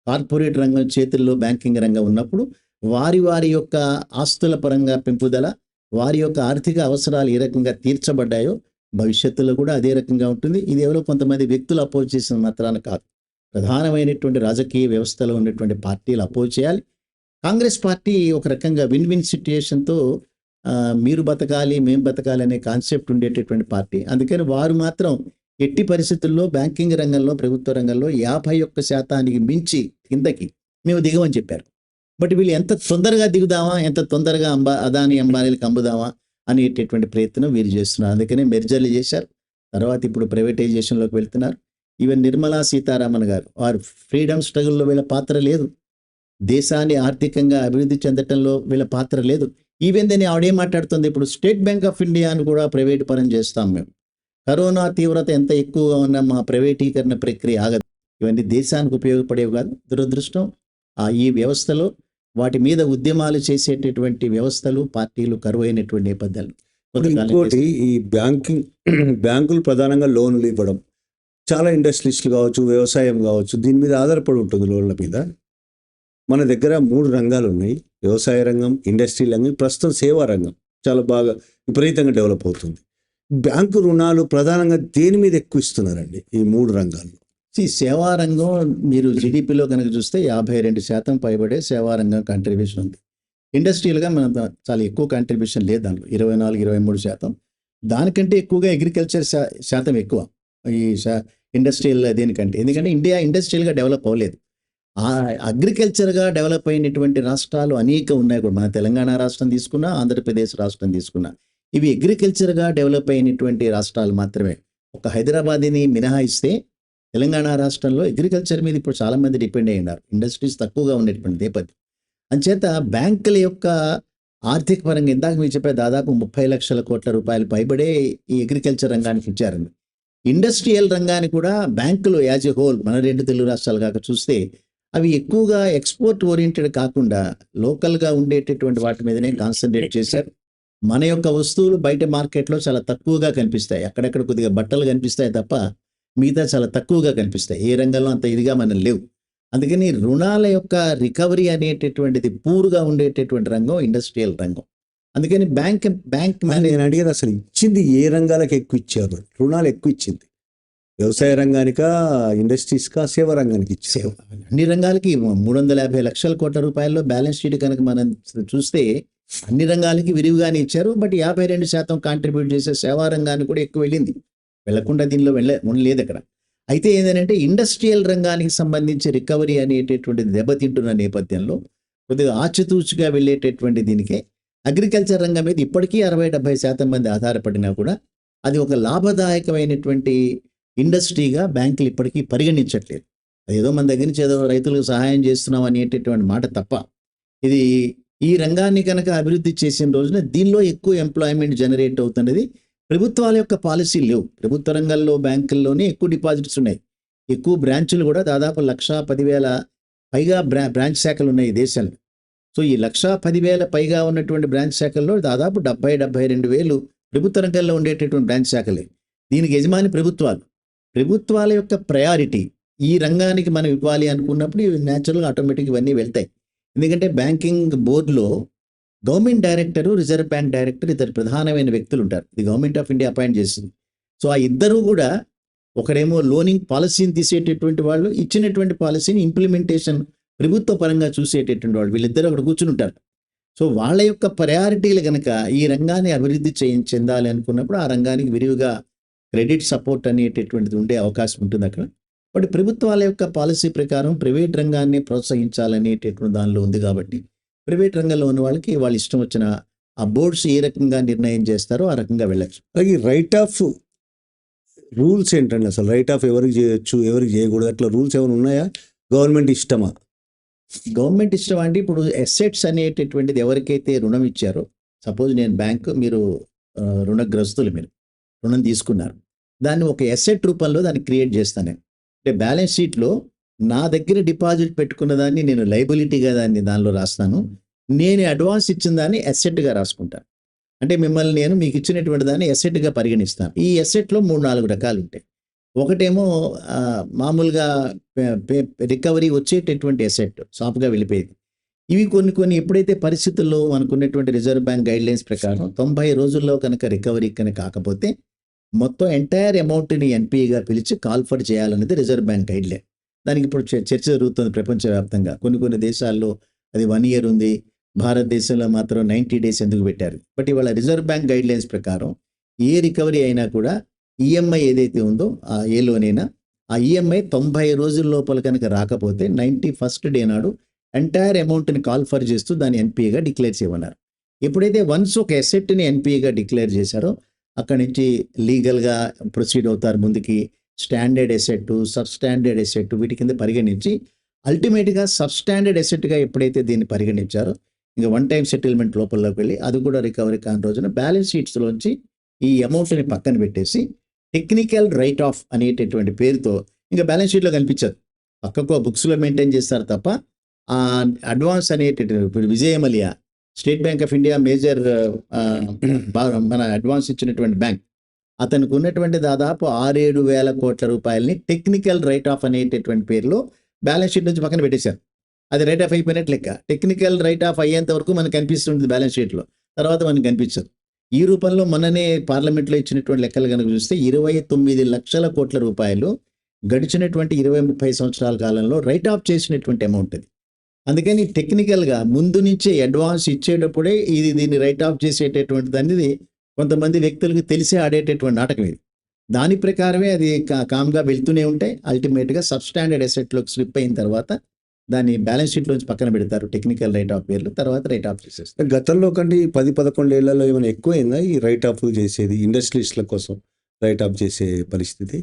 కార్పొరేట్ రంగం చేతుల్లో బ్యాంకింగ్ రంగం ఉన్నప్పుడు వారి యొక్క ఆస్తుల పరంగా పెంపుదల, వారి యొక్క ఆర్థిక అవసరాలు ఏ రకంగా తీర్చబడ్డాయో భవిష్యత్తులో కూడా అదే రకంగా ఉంటుంది. ఇది ఎవరో కొంతమంది వ్యక్తులు అపోజ్ చేసిన మాత్రాన కాదు, ప్రధానమైనటువంటి రాజకీయ వ్యవస్థలో ఉన్నటువంటి పార్టీలు అపోజ్ చేయాలి. కాంగ్రెస్ పార్టీ ఒక రకంగా విన్ విన్ సిట్యుయేషన్తో మీరు బతకాలి మేము బతకాలి అనే కాన్సెప్ట్ ఉండేటటువంటి పార్టీ. అందుకని వారు మాత్రం ఎట్టి పరిస్థితుల్లో బ్యాంకింగ్ రంగంలో, ప్రభుత్వ రంగంలో 51% మించి కిందకి మేము దిగమని చెప్పారు. బట్ వీళ్ళు ఎంత తొందరగా దిగుదామా, ఎంత తొందరగా అదాని అంబానీలకు అమ్ముదామా అనేటటువంటి ప్రయత్నం వీరు చేస్తున్నారు. అందుకనే మెర్జర్లు చేశారు, తర్వాత ఇప్పుడు ప్రైవేటైజేషన్లోకి వెళ్తున్నారు. ఈవెన్ నిర్మలా సీతారామన్ గారు వారు ఫ్రీడమ్ స్ట్రగుల్లో వీళ్ళ పాత్ర లేదు, దేశాన్ని ఆర్థికంగా అభివృద్ధి చెందటంలో వీళ్ళ పాత్ర లేదు. ఈవెన్ దాన్ని ఆవిడేం మాట్లాడుతుంది, ఇప్పుడు స్టేట్ బ్యాంక్ ఆఫ్ ఇండియాను కూడా ప్రైవేట్ పరం చేస్తాం మేము, కరోనా తీవ్రత ఎంత ఎక్కువగా ఉన్న మా ప్రైవేటీకరణ ప్రక్రియ ఆగదు. ఇవన్నీ దేశానికి ఉపయోగపడేవి కాదు. దురదృష్టం ఈ వ్యవస్థలో వాటి మీద ఉద్యమాలు చేసేటటువంటి వ్యవస్థలు, పార్టీలు కరువైనటువంటి నేపథ్యాలు. ఇంకోటి, ఈ బ్యాంకులు ప్రధానంగా లోన్లు ఇవ్వడం, చాలా ఇండస్ట్రీస్లు కావచ్చు, వ్యవసాయం కావచ్చు, దీని మీద ఆధారపడి ఉంటుంది లోన్ల మీద. మన దగ్గర 3 రంగాలు ఉన్నాయి, వ్యవసాయ రంగం, ఇండస్ట్రీ రంగం, ప్రస్తుతం సేవా రంగం చాలా బాగా విపరీతంగా డెవలప్ అవుతుంది. బ్యాంకు రుణాలు ప్రధానంగా దేని మీద ఎక్కువ ఇస్తున్నారండి ఈ 3 రంగాల్లో? సేవా రంగం మీరు జీడిపిలో కనుక చూస్తే 52% పైబడే సేవా రంగం కంట్రిబ్యూషన్ ఉంది. ఇండస్ట్రియల్గా మనం చాలా ఎక్కువ కంట్రిబ్యూషన్ లేదు, దాంట్లో 24-23%. దానికంటే ఎక్కువగా అగ్రికల్చర్ శాతం ఎక్కువ ఈ ఇండస్ట్రియల్ దేనికంటే. ఎందుకంటే ఇండియా ఇండస్ట్రియల్గా డెవలప్ అవ్వలేదు. అగ్రికల్చర్గా డెవలప్ అయినటువంటి రాష్ట్రాలు అనేక ఉన్నాయి కూడా. మన తెలంగాణ రాష్ట్రం తీసుకున్నా, ఆంధ్రప్రదేశ్ రాష్ట్రం తీసుకున్నా, ఇవి అగ్రికల్చర్గా డెవలప్ అయినటువంటి రాష్ట్రాలు మాత్రమే. ఒక హైదరాబాద్ని మినహాయిస్తే తెలంగాణ రాష్ట్రంలో అగ్రికల్చర్ మీద ఇప్పుడు చాలామంది డిపెండ్ అయి ఉన్నారు, ఇండస్ట్రీస్ తక్కువగా ఉండేటువంటి నేపథ్యం. అంచేత బ్యాంకుల యొక్క ఆర్థిక పరంగా ఇందాక మీరు చెప్పే దాదాపు 30 లక్షల కోట్ల రూపాయలు పైబడే ఈ అగ్రికల్చర్ రంగానికి ఇచ్చారండి. ఇండస్ట్రియల్ రంగాన్ని కూడా బ్యాంకులు యాజ్ ఎ హోల్ మన 2 తెలుగు రాష్ట్రాలు కాక చూస్తే అవి ఎక్కువగా ఎక్స్పోర్ట్ ఓరియంటెడ్ కాకుండా లోకల్గా ఉండేటటువంటి వాటి మీదనే కాన్సన్ట్రేట్ చేశారు. మన యొక్క వస్తువులు బయట మార్కెట్లో చాలా తక్కువగా కనిపిస్తాయి, అక్కడెక్కడ కొద్దిగా బట్టలు కనిపిస్తాయి తప్ప మిగతా చాలా తక్కువగా కనిపిస్తాయి. ఏ రంగంలో అంత ఇదిగా మనం లేవు. అందుకని రుణాల యొక్క రికవరీ అనేటటువంటిది పూర్గా ఉండేటటువంటి రంగం ఇండస్ట్రియల్ రంగం. అందుకని బ్యాంక్ నేను అడిగేది అసలు ఇచ్చింది ఏ రంగాలకు ఎక్కువ ఇచ్చారు? రుణాలు ఎక్కువ ఇచ్చింది వ్యవసాయ రంగానికా, ఇండస్ట్రీస్కా, సేవా రంగానికి ఇచ్చారు? అన్ని రంగాలకి 350 లక్షల కోట్ల రూపాయల్లో బ్యాలెన్స్ షీట్ కనుక మనం చూస్తే అన్ని రంగాలకి విరివిగానే ఇచ్చారు. బట్ 52% కాంట్రిబ్యూట్ చేసే సేవా రంగానికి కూడా ఎక్కువ వెళ్ళింది, వెళ్లకుండా దీనిలో ఉండలేదు అక్కడ. అయితే ఏంటంటే ఇండస్ట్రియల్ రంగానికి సంబంధించి రికవరీ అనేటటువంటిది దెబ్బతింటున్న నేపథ్యంలో కొద్దిగా ఆచితూచిగా వెళ్ళేటటువంటి దీనికే అగ్రికల్చర్ రంగం మీద ఇప్పటికీ 60-70% మంది ఆధారపడినా కూడా అది ఒక లాభదాయకమైనటువంటి ఇండస్ట్రీగా బ్యాంకులు ఇప్పటికీ పరిగణించట్లేదు. అదేదో మన దగ్గర నుంచి ఏదో రైతులకు సహాయం చేస్తున్నాం అనేటటువంటి మాట తప్ప, ఇది ఈ రంగాన్ని కనుక అభివృద్ధి చేసిన రోజున దీనిలో ఎక్కువ ఎంప్లాయ్మెంట్ జనరేట్ అవుతున్నది. ప్రభుత్వాల యొక్క పాలసీలు లేవు. ప్రభుత్వ రంగంలో బ్యాంకుల్లోనే ఎక్కువ డిపాజిట్స్ ఉన్నాయి, ఎక్కువ బ్రాంచులు కూడా దాదాపు 1,10,000 పైగా బ్రాంచ్ శాఖలు ఉన్నాయి ఈ దేశంలో. సో ఈ 1,10,000 పైగా ఉన్నటువంటి బ్రాంచ్ శాఖల్లో దాదాపు 72,000 ప్రభుత్వ రంగంలో ఉండేటటువంటి బ్రాంచ్ శాఖలే. దీనికి యజమాని ప్రభుత్వాల యొక్క ప్రయారిటీ ఈ రంగానికి మనం ఇవ్వాలి అనుకున్నప్పుడు ఇవి న్యాచురల్గా ఆటోమేటిక్ ఇవన్నీ వెళ్తాయి. ఎందుకంటే బ్యాంకింగ్ బోర్డులో government director, reserve bank director ఇద్దరు ప్రధానమైన వ్యక్తులు ఉంటారు. ఇది గవర్నమెంట్ ఆఫ్ ఇండియా అపాయింట్ చేసింది. సో ఆ ఇద్దరు కూడా ఒకరేమో లోనింగ్ పాలసీని తీసేటటువంటి వాళ్ళు, ఇచ్చినటువంటి పాలసీని ఇంప్లిమెంటేషన్ ప్రభుత్వ పరంగా చూసేటటువంటి వాళ్ళు, వీళ్ళిద్దరూ అక్కడ కూర్చుని ఉంటారు. సో వాళ్ళ యొక్క ప్రయారిటీలు కనుక ఈ రంగాన్ని అభివృద్ధి చెందాలి అనుకున్నప్పుడు ఆ రంగానికి విరివిగా క్రెడిట్ సపోర్ట్ అనేటటువంటిది ఉండే అవకాశం ఉంటుంది అక్కడ. బట్ ప్రభుత్వాల యొక్క పాలసీ ప్రకారం ప్రైవేట్ రంగాన్ని ప్రోత్సహించాలనేటటువంటి దానిలో ఉంది కాబట్టి ప్రైవేట్ రంగంలో ఉన్న వాళ్ళకి వాళ్ళు ఇష్టం వచ్చిన ఆ బోర్డ్స్ ఏ రకంగా నిర్ణయం చేస్తారో ఆ రకంగా వెళ్ళచ్చు. అలాగే రైట్ ఆఫ్ రూల్స్ ఏంటండి? అసలు రైట్ ఆఫ్ ఎవరికి చేయొచ్చు, ఎవరికి చేయకూడదు, అట్లా రూల్స్ ఏమైనా ఉన్నాయా? గవర్నమెంట్ ఇష్టమా? గవర్నమెంట్ ఇష్టం అంటే ఇప్పుడు అసెట్స్ అనేటటువంటిది ఎవరికైతే రుణం ఇచ్చారో, సపోజ్ నేను బ్యాంకు, మీరు రుణగ్రస్తులు, మీరు రుణం తీసుకున్నారు, దాన్ని ఒక అసెట్ రూపంలో దాన్ని క్రియేట్ చేస్తాను నేను. అంటే బ్యాలెన్స్ షీట్లో నా దగ్గర డిపాజిట్ పెట్టుకున్న దాన్ని నేను లైబిలిటీగా దానిలో రాస్తాను, నేను అడ్వాన్స్ ఇచ్చిన దాన్ని అసెట్గా రాసుకుంటాను. అంటే మిమ్మల్ని నేను మీకు ఇచ్చినటువంటి దాన్ని అసెట్గా పరిగణిస్తాను. ఈ అసెట్లో 3-4 రకాలు ఉంటాయి. ఒకటేమో మామూలుగా రికవరీ వచ్చేటటువంటి అసెట్, సాఫ్గా వెళ్ళిపోయేది. ఇవి కొన్ని ఎప్పుడైతే పరిస్థితుల్లో మనకున్నటువంటి రిజర్వ్ బ్యాంక్ గైడ్లైన్స్ ప్రకారం 90 రోజుల్లో కనుక రికవరీ కనుక కాకపోతే మొత్తం ఎంటైర్ అమౌంట్ని ఎన్పిఏగా పిలిచి కాల్ఫర్ చేయాలనేది రిజర్వ్ బ్యాంక్ గైడ్లైన్. దానికి ఇప్పుడు చర్చ జరుగుతుంది ప్రపంచవ్యాప్తంగా. కొన్ని దేశాల్లో అది 1 year ఉంది, భారతదేశంలో మాత్రం 90 days ఎందుకు పెట్టారు. బట్ ఇవాళ రిజర్వ్ బ్యాంక్ గైడ్లైన్స్ ప్రకారం ఏ రికవరీ అయినా కూడా ఈఎంఐ ఏదైతే ఉందో ఆ ఏ లోన్ అయినా ఆ ఈఎంఐ 90 రోజుల లోపల కనుక రాకపోతే 91st day నాడు ఎంటైర్ అమౌంట్ని కాల్ఫర్ చేస్తూ దాన్ని ఎన్పిఏగా డిక్లేర్ చేయమన్నారు. ఎప్పుడైతే వన్స్ ఒక అసెట్ని ఎన్పిఏగా డిక్లేర్ చేశారో అక్కడి నుంచి లీగల్గా ప్రొసీడ్ అవుతారు ముందుకి. Standard asset, sub standard asset వీటి కింద పరిగణించి అల్టిమేట్గా సబ్ స్టాండర్డ్ అసెట్గా ఎప్పుడైతే దీన్ని పరిగణించారో ఇంకా 1 time సెటిల్మెంట్ లోపలికి వెళ్ళి అది కూడా రికవరీ కాని రోజున బ్యాలెన్స్ షీట్స్లోంచి ఈ అమౌంట్ని పక్కన పెట్టేసి టెక్నికల్ రైట్ ఆఫ్ అనేటటువంటి పేరుతో ఇంకా బ్యాలెన్స్ షీట్లో కనిపించదు, పక్కకు ఆ బుక్స్లో మెయింటైన్ చేస్తారు తప్ప ఆ అడ్వాన్స్ అనేటటువంటి ఇప్పుడు Vijay Mallya State Bank of India major మన అడ్వాన్స్ ఇచ్చినటువంటి బ్యాంక్, అతనికి ఉన్నటువంటి దాదాపు 6-7 వేల కోట్ల రూపాయలని టెక్నికల్ రైట్ ఆఫ్ అనేటటువంటి పేరులో బ్యాలెన్స్ షీట్ నుంచి పక్కన పెట్టేశారు. అది రైట్ ఆఫ్ అయిపోయినట్లు లెక్క. టెక్నికల్ రైట్ ఆఫ్ అయ్యేంత వరకు మనకు కనిపిస్తుంది బ్యాలెన్స్ షీట్లో, తర్వాత మనకు కనిపించదు. ఈ రూపంలో మొన్ననే పార్లమెంట్లో ఇచ్చినటువంటి లెక్కలు కనుక చూస్తే 29 లక్షల కోట్ల రూపాయలు గడిచినటువంటి 20-30 సంవత్సరాల కాలంలో రైట్ ఆఫ్ చేసినటువంటి అమౌంట్ అది. అందుకని టెక్నికల్గా ముందు నుంచే అడ్వాన్స్ ఇచ్చేటప్పుడే దీన్ని రైట్ ఆఫ్ చేసేటటువంటిది అనేది కొంతమంది వ్యక్తులకు తెలిసే ఆడేటటువంటి నాటకం ఇది. దాని ప్రకారమే అది కామ్గా వెళ్తూనే ఉంటాయి. అల్టిమేట్గా సబ్స్టాండర్డ్ అసెట్లోకి స్లిప్ అయిన తర్వాత దాన్ని బ్యాలెన్స్ షీట్లోంచి పక్కన పెడతారు టెక్నికల్ రైట్ ఆఫ్ పేర్లు, తర్వాత రైట్ ఆఫ్ చేసేస్తారు. గతంలో కంటే 10-11 ఏళ్లలో ఏమైనా ఎక్కువైందా ఈ రైట్ ఆఫ్ చేసేది, ఇండస్ట్రియలిస్టుల కోసం రైట్ ఆఫ్ చేసే పరిస్థితి?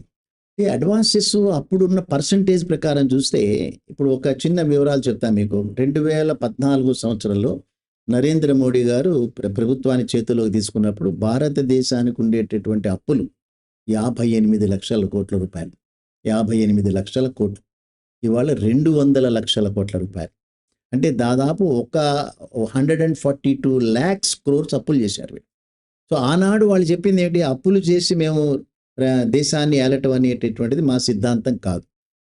ఈ అడ్వాన్సెస్ అప్పుడున్న పర్సంటేజ్ ప్రకారం చూస్తే, ఇప్పుడు ఒక చిన్న వివరాలు చెప్తాను మీకు. 2014 సంవత్సరంలో నరేంద్ర మోడీ గారు ప్రభుత్వాన్ని చేతిలోకి తీసుకున్నప్పుడు భారతదేశానికి ఉండేటటువంటి అప్పులు 58 లక్షల కోట్ల రూపాయలు. 58 లక్షల కోట్లు ఇవాళ 200 లక్షల కోట్ల రూపాయలు. అంటే దాదాపు ఒక 142 lakhs crores అప్పులు చేశారు. సో ఆనాడు వాళ్ళు చెప్పింది ఏంటి, అప్పులు చేసి మేము దేశాన్ని ఏలటం అనేటటువంటిది మా సిద్ధాంతం కాదు.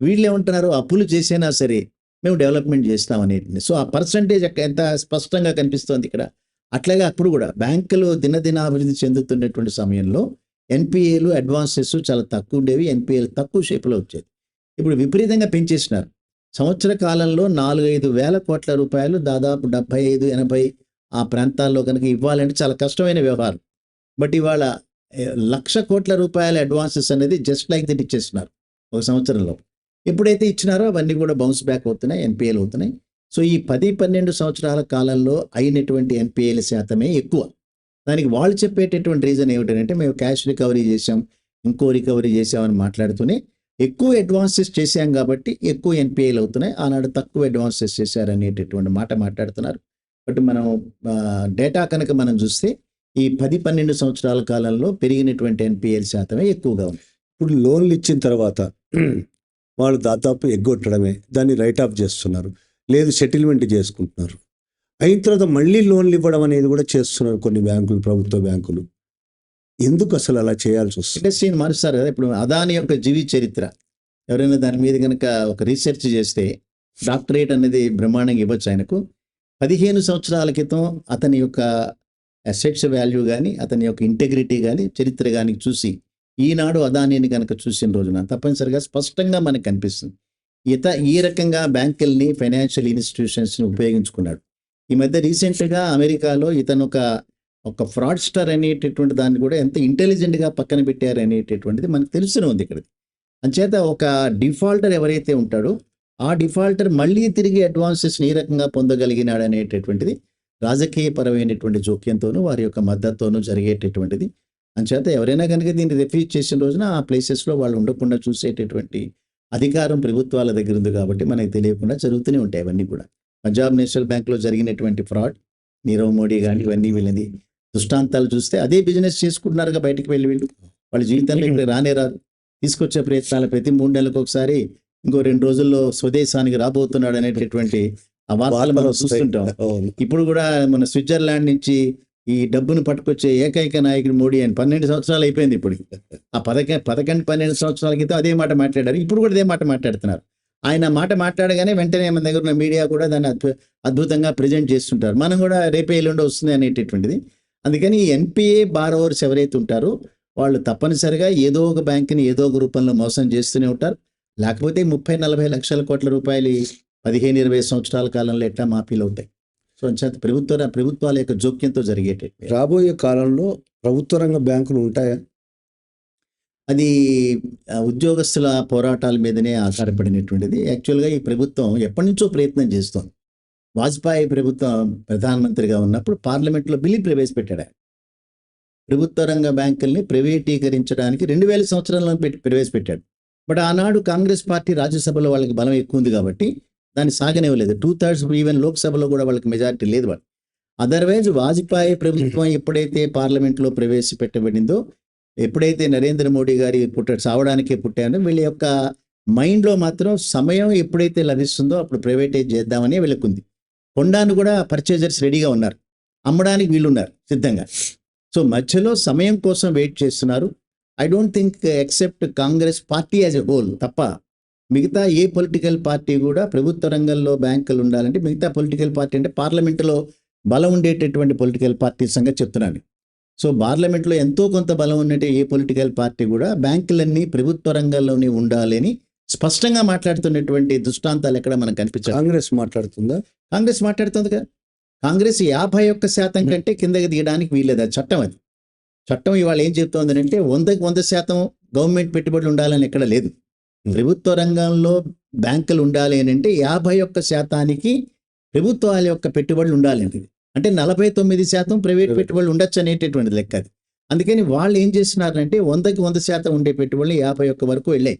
వీళ్ళు ఏమంటున్నారు, అప్పులు చేసినా సరే మేము డెవలప్మెంట్ చేస్తాం అనేటిది. సో ఆ పర్సంటేజ్ ఎంత స్పష్టంగా కనిపిస్తోంది ఇక్కడ. అట్లాగే అప్పుడు కూడా బ్యాంకులు దినదినాభివృద్ధి చెందుతున్నటువంటి సమయంలో ఎన్పిఏలు అడ్వాన్సెస్ చాలా తక్కువ ఉండేవి, ఎన్పిఏలు తక్కువ షేపులో వచ్చేది. ఇప్పుడు విపరీతంగా పెంచేసినారు. సంవత్సర కాలంలో 4-5 వేల కోట్ల రూపాయలు, దాదాపు 75-80 ఆ ప్రాంతాల్లో కనుక ఇవ్వాలంటే చాలా కష్టమైన వ్యవహారం. బట్ ఇవాళ 1,00,000 కోట్ల రూపాయల అడ్వాన్సెస్ అనేది జస్ట్ లైక్ దట్ ఇచ్చేస్తున్నారు ఒక సంవత్సరంలో. ఎప్పుడైతే ఇచ్చినారో అవన్నీ కూడా బౌన్స్ బ్యాక్ అవుతున్నాయి, ఎన్పిఏలు అవుతున్నాయి. సో ఈ 10-12 సంవత్సరాల కాలంలో అయినటువంటి ఎన్పిఏల శాతమే ఎక్కువ. దానికి వాళ్ళు చెప్పేటటువంటి రీజన్ ఏమిటంటే, మేము క్యాష్ రికవరీ చేసాం, ఇంకో రికవరీ చేసామని మాట్లాడుతూనే ఎక్కువ అడ్వాన్సెస్ చేశాం కాబట్టి ఎక్కువ ఎన్పిఏలు అవుతున్నాయి, ఆనాడు తక్కువ అడ్వాన్సెస్ చేశారనేటటువంటి మాట మాట్లాడుతున్నారు. బట్ మనం డేటా కనుక మనం చూస్తే ఈ 10-12 సంవత్సరాల కాలంలో పెరిగినటువంటి ఎన్పిఏల శాతమే ఎక్కువగా ఉంది. ఇప్పుడు లోన్లు ఇచ్చిన తర్వాత వాళ్ళు దాదాపు ఎగ్గొట్టడమే, దాన్ని రైట్ ఆఫ్ చేస్తున్నారు, లేదు సెటిల్మెంట్ చేసుకుంటున్నారు. అయిన తర్వాత మళ్ళీ లోన్లు ఇవ్వడం అనేది కూడా చేస్తున్నారు కొన్ని బ్యాంకులు, ప్రభుత్వ బ్యాంకులు. ఎందుకు అసలు అలా చేయాల్సి వస్తుంది? ఇండస్ట్రీని మారుస్తారు కదా. ఇప్పుడు అదాని యొక్క జీవి చరిత్ర ఎవరైనా దాని మీద కనుక ఒక రీసెర్చ్ చేస్తే డాక్టరేట్ అనేది బ్రహ్మాండంగా ఇవ్వచ్చు ఆయనకు. 15 సంవత్సరాల క్రితం అతని యొక్క అసెట్స్ వాల్యూ కానీ, అతని యొక్క ఇంటెగ్రిటీ కానీ, చరిత్ర కానీ చూసి ఈనాడు అదానీని కనుక చూసిన రోజున తప్పనిసరిగా స్పష్టంగా మనకు కనిపిస్తుంది. ఈ రకంగా బ్యాంకుల్ని, ఫైనాన్షియల్ ఇన్స్టిట్యూషన్స్ని ఉపయోగించుకున్నాడు. ఈ మధ్య రీసెంట్గా అమెరికాలో ఇతను ఒక ఫ్రాడ్స్టర్ అనేటటువంటి దాన్ని కూడా ఎంత ఇంటెలిజెంట్గా పక్కన పెట్టారు అనేటటువంటిది మనకు తెలుస్తూనే ఉంది ఇక్కడ. అంచేత ఒక డిఫాల్టర్ ఎవరైతే ఉంటాడో ఆ డిఫాల్టర్ మళ్ళీ తిరిగి అడ్వాన్సెస్ని ఏ రకంగా పొందగలిగినాడు అనేటటువంటిది రాజకీయపరమైనటువంటి జోక్యంతోనూ వారి యొక్క మద్దతుతోనూ జరిగేటటువంటిది. అంచేత ఎవరైనా కనుక దీన్ని రిఫ్యూజ్ చేసిన రోజున ఆ ప్లేసెస్లో వాళ్ళు ఉండకుండా చూసేటటువంటి అధికారం ప్రభుత్వాల దగ్గర ఉంది కాబట్టి మనకు తెలియకుండా జరుగుతూనే ఉంటాయి అవన్నీ కూడా. పంజాబ్ నేషనల్ బ్యాంక్లో జరిగినటువంటి ఫ్రాడ్, నీరవ్ మోడీ కానీ ఇవన్నీ వీళ్ళని దృష్టాంతాలు చూస్తే అదే బిజినెస్ చేసుకుంటున్నారుగా బయటికి వీళ్ళు వాళ్ళ జీవితంలో ఇక్కడ రానే రాదు. తీసుకొచ్చే ప్రయత్నాలు ప్రతి 3 నెలలకు ఒకసారి ఇంకో 2 రోజుల్లో స్వదేశానికి రాబోతున్నాడు అనేటటువంటి ఆ వార్తలు మనం చూస్తుంటాం. ఇప్పుడు కూడా మన స్విట్జర్లాండ్ నుంచి ఈ డబ్బును పట్టుకొచ్చే ఏకైక నాయకుడు మోడీ అని 12 సంవత్సరాలు అయిపోయింది. ఇప్పుడు ఆ 12 సంవత్సరాల క్రితం అదే మాట మాట్లాడారు, ఇప్పుడు కూడా అదే మాట మాట్లాడుతున్నారు. ఆయన మాట మాట్లాడగానే వెంటనే మన దగ్గర ఉన్న మీడియా కూడా దాన్ని అద్భుతంగా ప్రజెంట్ చేస్తుంటారు. మనం కూడా రేపే ఎల్లుండి వస్తుంది అనేటటువంటిది. అందుకని ఈ ఎన్పిఏ బారోవర్స్ ఎవరైతే ఉంటారో వాళ్ళు తప్పనిసరిగా ఏదో ఒక బ్యాంకుని ఏదో ఒక రూపంలో మోసం చేస్తూనే ఉంటారు. లేకపోతే 30-40 లక్షల కోట్ల రూపాయలు 15-20 సంవత్సరాల కాలంలో ఎట్లా మాఫీలు అవుతాయి. సో అంచేత ప్రభుత్వాల యొక్క జోక్యంతో జరిగేటి. రాబోయే కాలంలో ప్రభుత్వ రంగ బ్యాంకులు ఉంటాయా? అది ఉద్యోగస్తుల పోరాటాల మీదనే ఆధారపడినటువంటిది. యాక్చువల్గా ఈ ప్రభుత్వం ఎప్పటి నుంచో ప్రయత్నం చేస్తోంది. వాజ్పేయి ప్రభుత్వం ప్రధానమంత్రిగా ఉన్నప్పుడు పార్లమెంట్లో బిల్లు ప్రవేశపెట్టాడు. ప్రభుత్వ రంగ బ్యాంకుల్ని ప్రైవేటీకరించడానికి 2000 సంవత్సరంలో ప్రవేశపెట్టాడు. బట్ ఆనాడు కాంగ్రెస్ పార్టీ రాజ్యసభలో వాళ్ళకి బలం ఎక్కువ ఉంది కాబట్టి దాన్ని సాగనివ్వలేదు. 2/3 ఈవెన్ లోక్సభలో కూడా వాళ్ళకి మెజారిటీ లేదు. వాళ్ళు అదర్వైజ్ వాజ్పేయి ప్రభుత్వం ఎప్పుడైతే పార్లమెంట్లో ప్రవేశపెట్టబడిందో, ఎప్పుడైతే నరేంద్ర మోడీ గారి చావడానికే పుట్టారో వీళ్ళ యొక్క మైండ్లో మాత్రం సమయం ఎప్పుడైతే లభిస్తుందో అప్పుడు ప్రైవేటైజ్ చేద్దామని వీళ్ళకుంది. హోండాను కూడా పర్చేజర్స్ రెడీగా ఉన్నారు, అమ్మడానికి వీళ్ళున్నారు సిద్ధంగా. సో మధ్యలో సమయం కోసం వెయిట్ చేస్తున్నారు. I don't think except Congress party as a whole తప్ప మిగతా ఏ పొలిటికల్ పార్టీ కూడా ప్రభుత్వ రంగంలో బ్యాంకులు ఉండాలంటే, మిగతా పొలిటికల్ పార్టీ అంటే పార్లమెంటులో బలం ఉండేటటువంటి పొలిటికల్ పార్టీ సంగతి చెప్తున్నాను. సో పార్లమెంట్లో ఎంతో కొంత బలం ఉన్నట్టు ఏ పొలిటికల్ పార్టీ కూడా బ్యాంకులన్నీ ప్రభుత్వ రంగంలోనే ఉండాలని స్పష్టంగా మాట్లాడుతున్నటువంటి దృష్టాంతాలు ఎక్కడ మనకు కనిపించారు. కాంగ్రెస్ మాట్లాడుతుందా? కాంగ్రెస్ మాట్లాడుతుంది కదా. కాంగ్రెస్ 51% కంటే కిందకి దిగడానికి వీల్లేదు. అది చట్టం. అది చట్టం ఇవాళ ఏం చెప్తోంది అంటే 100% గవర్నమెంట్ పెట్టుబడులు ఉండాలని ఎక్కడ లేదు. ప్రభుత్వ రంగంలో బ్యాంకులు ఉండాలి అని అంటే 51% ప్రభుత్వాల యొక్క పెట్టుబడులు ఉండాలి అంటే 49% ప్రైవేట్ పెట్టుబడులు ఉండొచ్చు అనేటటువంటి లెక్క అది. అందుకని వాళ్ళు ఏం చేస్తున్నారంటే 100% ఉండే పెట్టుబడులు 51 వరకు వెళ్ళాయి.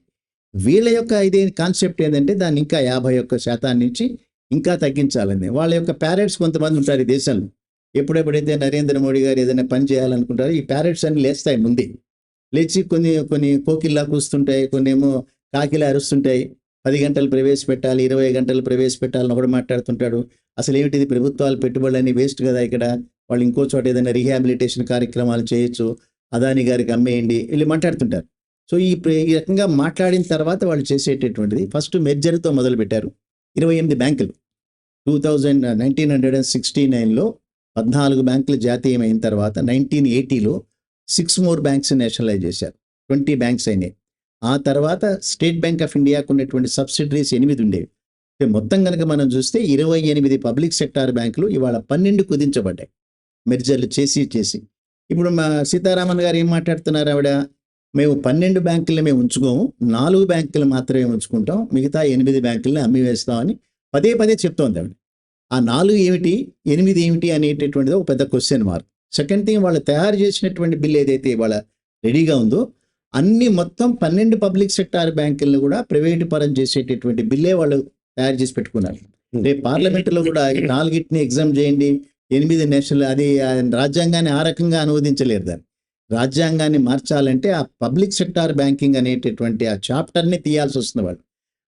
వీళ్ళ యొక్క ఇదే కాన్సెప్ట్ ఏంటంటే దాన్ని ఇంకా 51% నుంచి ఇంకా తగ్గించాలని. వాళ్ళ యొక్క ప్యారెట్స్ కొంతమంది ఉంటారు ఈ దేశంలో. ఎప్పుడెప్పుడైతే నరేంద్ర మోడీ గారు ఏదైనా పని చేయాలనుకుంటారో ఈ ప్యారెట్స్ అన్ని లేస్తాయి ముందే. లేచి కొన్ని కోకిల్లా కూస్తుంటాయి, కొన్ని ఏమో కాకిలా అరుస్తుంటాయి. 10 గంటలు ప్రవేశపెట్టాలి, 20 గంటలు ప్రవేశపెట్టాలని ఒకటి మాట్లాడుతుంటాడు. అసలు ఏమిటిది, ప్రభుత్వాలు పెట్టుబడులన్నీ వేస్ట్ కదా. ఇక్కడ వాళ్ళు ఇంకో చోట ఏదైనా రీహాబిలిటేషన్ కార్యక్రమాలు చేయొచ్చు, అదాని గారికి అమ్మేయండి, వీళ్ళు మాట్లాడుతుంటారు. సో ఈ రకంగా మాట్లాడిన తర్వాత వాళ్ళు చేసేటటువంటిది ఫస్ట్ మెర్జర్తో మొదలుపెట్టారు. 28 బ్యాంకులు 1969లో 14 బ్యాంకులు జాతీయమైన తర్వాత 1980లో 6 more బ్యాంక్స్ నేషనలైజ్ చేశారు. 20 బ్యాంక్స్ అయినాయి. ఆ తర్వాత స్టేట్ బ్యాంక్ ఆఫ్ ఇండియాకు ఉన్నటువంటి సబ్సిడరీస్ 8 ఉండేవి. మొత్తం కనుక మనం చూస్తే 28 పబ్లిక్ సెక్టార్ బ్యాంకులు ఇవాళ 12 కుదించబడ్డాయి మెర్జర్లు చేసి. ఇప్పుడు మా సీతారామన్ గారు ఏం మాట్లాడుతున్నారు, ఆవిడ మేము 12 బ్యాంకులు మేము ఉంచుకోము, 4 బ్యాంకులు మాత్రమే ఉంచుకుంటాం, మిగతా 8 బ్యాంకులని అమ్మివేస్తామని పదే చెప్తోంది ఆవిడ. ఆ 4 ఏమిటి 8 ఏమిటి అనేటటువంటిది ఒక పెద్ద క్వశ్చన్ మార్క్. సెకండ్ థింగ్, వాళ్ళు తయారు చేసినటువంటి బిల్ ఏదైతే ఇవాళ రెడీగా ఉందో అన్ని మొత్తం 12 పబ్లిక్ సెక్టార్ బ్యాంకులను కూడా ప్రైవేటు పరం చేసేటటువంటి బిల్లే వాళ్ళు తయారు చేసి పెట్టుకున్నారు. రేపు పార్లమెంటులో కూడా 4 ఎగ్జామ్ చేయండి, 8 నేషనల్, అది రాజ్యాంగాన్ని ఆ రకంగా అనువదించలేరు. దాన్ని రాజ్యాంగాన్ని మార్చాలంటే ఆ పబ్లిక్ సెక్టార్ బ్యాంకింగ్ అనేటటువంటి ఆ చాప్టర్ని తీయాల్సి వస్తుంది వాళ్ళు.